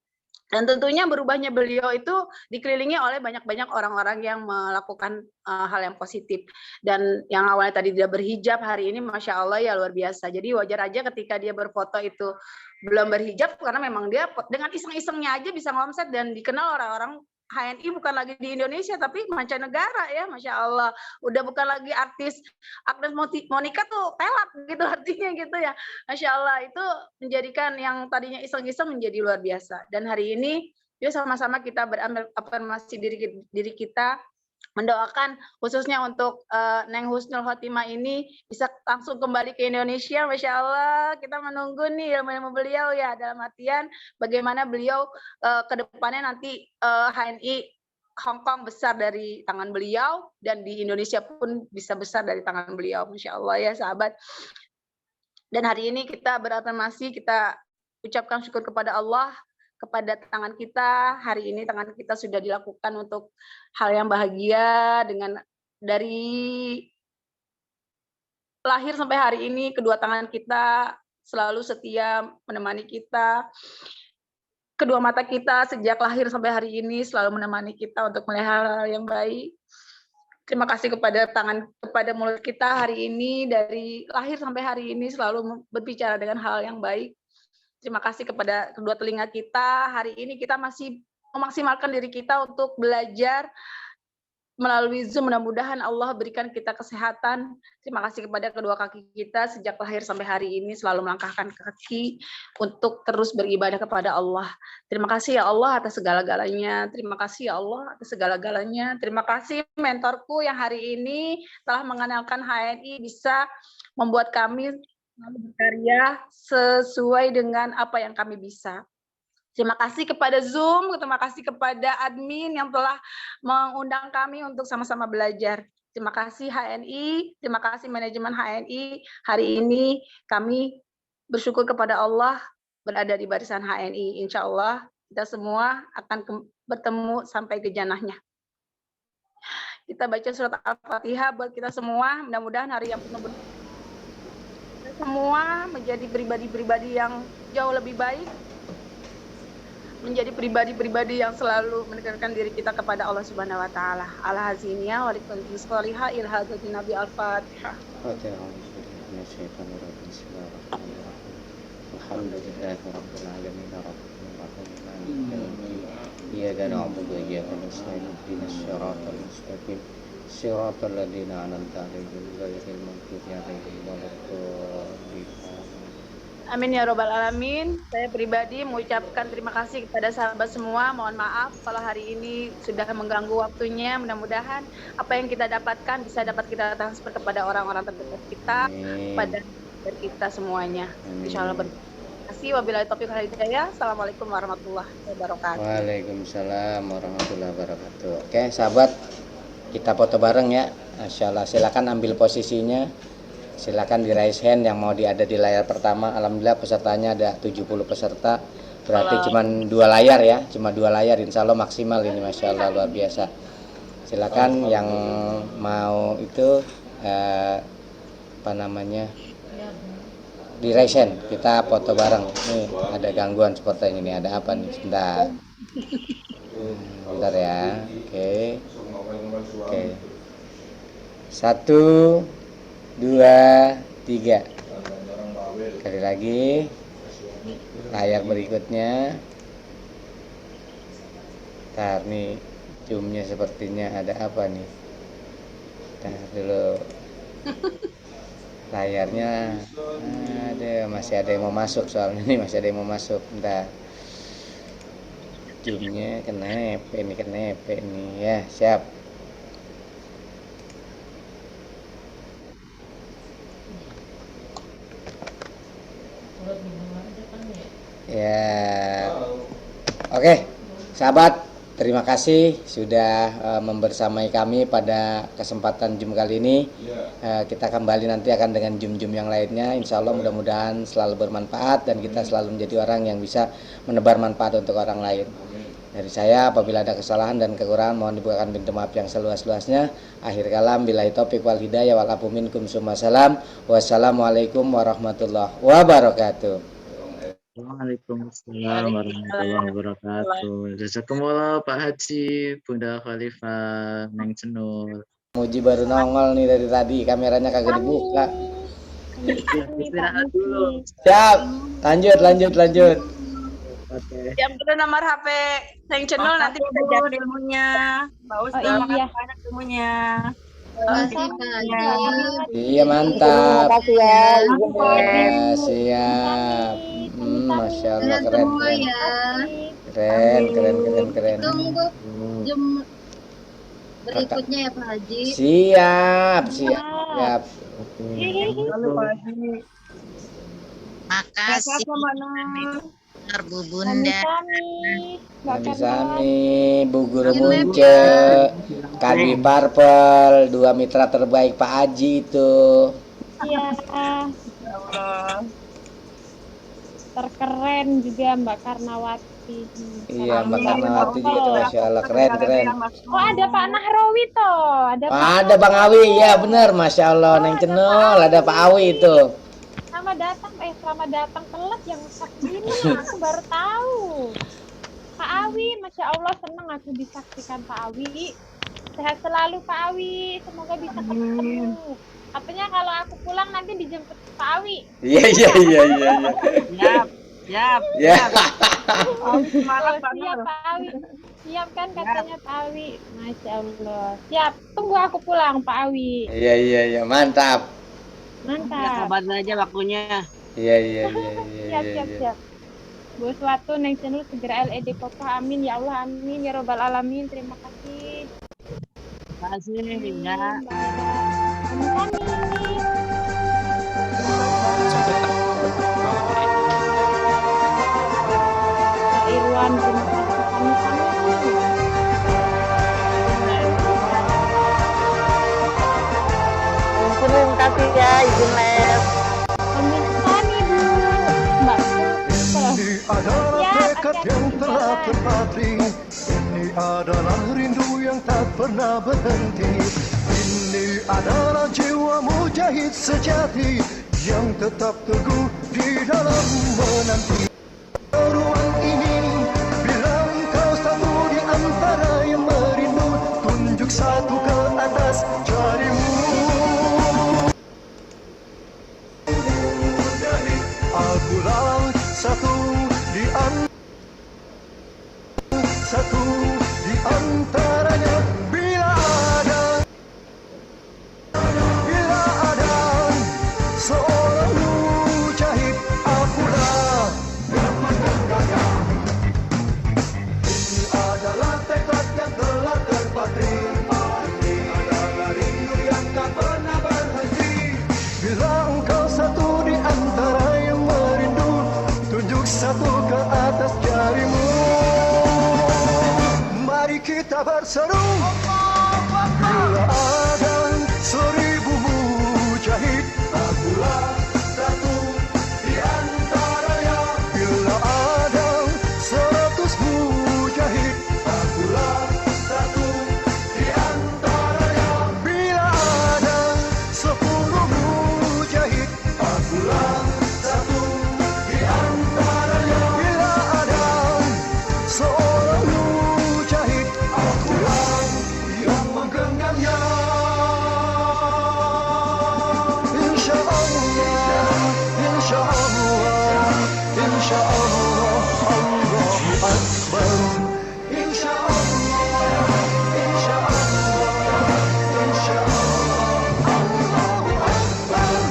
[SPEAKER 3] Dan tentunya berubahnya beliau itu dikelilingi oleh banyak-banyak orang-orang yang melakukan hal yang positif. Dan yang awalnya tadi tidak berhijab, hari ini Masya Allah ya luar biasa. Jadi wajar aja ketika dia berfoto itu belum berhijab, karena memang dia dengan iseng-isengnya aja bisa ngomset dan dikenal orang-orang HNI bukan lagi di Indonesia tapi mancanegara ya, Masya Allah. Udah bukan lagi artis Agnes Monica tuh pelat gitu artinya gitu ya. Masya Allah, itu menjadikan yang tadinya iseng-iseng menjadi luar biasa. Dan hari ini yuk sama-sama kita beramal afirmasi diri kita, mendoakan khususnya untuk Neng Husnul Khotimah ini bisa langsung kembali ke Indonesia. Masya Allah, kita menunggu nih ilmu-ilmu beliau ya, dalam artian bagaimana beliau ke depannya nanti HNI Hong Kong besar dari tangan beliau dan di Indonesia pun bisa besar dari tangan beliau. Masya Allah ya sahabat. Dan hari ini kita berafirmasi, kita ucapkan syukur kepada Allah, kepada tangan kita. Hari ini tangan kita sudah dilakukan untuk hal yang bahagia, dengan dari lahir sampai hari ini kedua tangan kita selalu setia menemani kita. Kedua mata kita sejak lahir sampai hari ini selalu menemani kita untuk melihat hal yang baik. Terima kasih kepada kepada mulut kita hari ini, dari lahir sampai hari ini selalu berbicara dengan hal yang baik. Terima kasih kepada kedua telinga kita. Hari ini kita masih memaksimalkan diri kita untuk belajar melalui Zoom. Mudah-mudahan Allah berikan kita kesehatan. Terima kasih kepada kedua kaki kita sejak lahir sampai hari ini selalu melangkahkan kaki untuk terus beribadah kepada Allah. Terima kasih ya Allah atas segala-galanya. Terima kasih ya Allah atas segala-galanya. Terima kasih mentorku yang hari ini telah mengenalkan HNI, bisa membuat kami berkarya sesuai dengan apa yang kami bisa. Terima kasih kepada Zoom, terima kasih kepada admin yang telah mengundang kami untuk sama-sama belajar. Terima kasih HNI, terima kasih manajemen HNI. Hari ini kami bersyukur kepada Allah berada di barisan HNI. Insya Allah kita semua akan bertemu sampai ke jannahnya. Kita baca surat Al-Fatihah buat kita semua. Mudah-mudahan hari yang penuh semua menjadi pribadi-pribadi yang jauh lebih baik, menjadi pribadi-pribadi yang selalu mendekatkan diri kita kepada Allah Subhanahu wa taala. Al-Haziniyah wa likulli sholihah ilhadati Nabi Al-Fatihah.
[SPEAKER 1] Alhamdulillahirabbil alamin arrahmanir rahim. Iyyaka na'budu wa iyyaka nasta'in ihdinas siratal mustaqim. Siratal ladzina an'amta 'alaihim ghairil maghdubi 'alaihim waladdallin.
[SPEAKER 3] Amin ya robbal alamin. Saya pribadi mengucapkan terima kasih kepada sahabat semua. Mohon maaf kalau hari ini sudah mengganggu waktunya. Mudah-mudahan apa yang kita dapatkan bisa dapat kita transfer kepada orang-orang terdekat kita, pada kita semuanya. Insya Allah berterima kasih. Wabillahi taufiq wal hidayah. Assalamualaikum warahmatullahi wabarakatuh.
[SPEAKER 1] Waalaikumsalam warahmatullahi wabarakatuh. Oke, sahabat, kita foto bareng ya. Masya Allah, silakan ambil posisinya. Silakan di raise hand yang mau ada di layar pertama. Alhamdulillah pesertanya ada 70 peserta. Berarti cuma 2 layar ya, cuma 2 layar. Insya Allah maksimal ini, Masya Allah luar biasa. Silakan yang mau itu apa namanya di raise hand. Kita foto bareng. Nih ada gangguan seperti ini. Ada apa nih? Sebentar. Bentar ya. Oke. 1, 2, 3. Sekali lagi layar berikutnya. Ntar nih zoomnya sepertinya ada apa nih. Ntar dulu layarnya masih ada yang mau masuk, soalnya nih masih ada yang mau masuk. Ntar zoomnya kenepe nih ya. Siap. Ya, oke, sahabat, terima kasih sudah membersamai kami pada kesempatan Zoom kali ini. Kita kembali nanti akan dengan Zoom yang lainnya. Insya Allah mudah-mudahan selalu bermanfaat dan kita selalu menjadi orang yang bisa menebar manfaat untuk orang lain. Dari saya, apabila ada kesalahan dan kekurangan, mohon dibukakan pintu maaf yang seluas-luasnya. Akhir kalam, billahi taufiq wal hidayah wal afu minkum summa salam. Wassalamualaikum warahmatullahi wabarakatuh.
[SPEAKER 5] Waalaikumsalam warahmatullahi wabarakatuh. Jazakumullah Pak Haji, Bunda Khalifah, Neng Cenul.
[SPEAKER 1] Muji baru nongol nih dari tadi, kameranya kagak dibuka.
[SPEAKER 5] Istirahat dulu.
[SPEAKER 1] Siap, lanjut.
[SPEAKER 5] Oke.
[SPEAKER 3] Yang perlu nomor HP Neng Cenul nanti kita jadi ilmunya. Pak Ustaz,
[SPEAKER 8] iya.
[SPEAKER 3] banyak ilmunya.
[SPEAKER 1] Iya mantap.
[SPEAKER 8] Terima kasih ya.
[SPEAKER 1] Ya, siap. Masya Allah keren. Keren.
[SPEAKER 11] Tunggu jam berikutnya ya Pak Haji.
[SPEAKER 1] Siap.
[SPEAKER 11] Makasih Bu Bunda.
[SPEAKER 1] Sami, Bu Guru Munce, Kadwi Parpel, 2 mitra terbaik Pak Haji itu.
[SPEAKER 8] Iya. Terkeren juga Mbak Karnawati.
[SPEAKER 1] Iya, Mbak Karnawati juga tuh, Masya Allah keren.
[SPEAKER 8] Oh ada Pak Nahrawi toh.
[SPEAKER 1] Ada Bang Awi, ya benar, Masya Allah. Neng Cenul, ada Pak Awi itu.
[SPEAKER 8] Selamat datang telat yang ini aku baru tahu. Pak Awi, Masya Allah senang aku disaksikan Pak Awi. Sehat selalu Pak Awi, semoga bisa ketemu. Katanya kalau aku pulang nanti dijemput Pak Awi.
[SPEAKER 1] Iya.
[SPEAKER 8] Siap.
[SPEAKER 1] Ya.
[SPEAKER 8] Siap Pak Awi. Siap kan katanya Pak Awi. Masya Allah. Siap. Tunggu aku pulang Pak Awi.
[SPEAKER 1] Iya. Mantap.
[SPEAKER 5] Sabar aja waktunya.
[SPEAKER 1] Iya.
[SPEAKER 8] Siap. Bu suatu Neng Cenul segera LED kokoh. Amin ya Allah. Amin ya robbal alamin. Terima kasih.
[SPEAKER 5] Terima kasih ya. Pak Irwan, terima kasih. Terima kasih ya, izin les.
[SPEAKER 8] Kami Bu, Mbak.
[SPEAKER 12] Ini adalah tekad yang telah terpatri. Ini adalah rindu yang tak pernah berhenti. Ini adalah jiwa mujahid sejati yang tetap teguh di dalam menanti. Ruang ini, bila engkau satu di antara yang merindu, tunjuk satu ke atas jarimu. Akulah satu di antaranya. Bila ada seorang mujahid, aku satu di antara yang merindu, tunjuk satu ke atas jarimu. Mari kita berseru, bila ada 1000 mujahid, akulah satu di antaranya. Bila ada 100 mujahid, akulah satu di antaranya. Bila ada 10 mujahid, akulah satu di antaranya. Bila ada seorang mujahid, akulah yang menggenggamnya. Insya Allah, insya Allah, insya Allah, Allahu Akbar. Insya Allah, insya Allah, insya Allah, Allahu Akbar.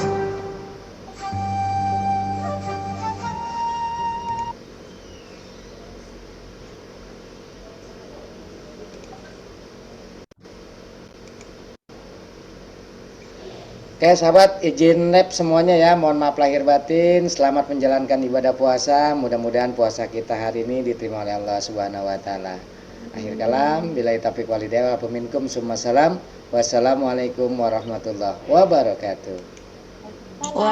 [SPEAKER 1] Oke sahabat, izin lab semuanya ya, mohon maaf lahir batin. Selamat menjalankan ibadah puasa. Mudah-mudahan puasa kita hari ini diterima oleh Allah Subhanahu wa taala. Akhir kalam, billahi taufiq wal hidayah, wa minkum summa salam. Wassalamualaikum warahmatullahi wabarakatuh.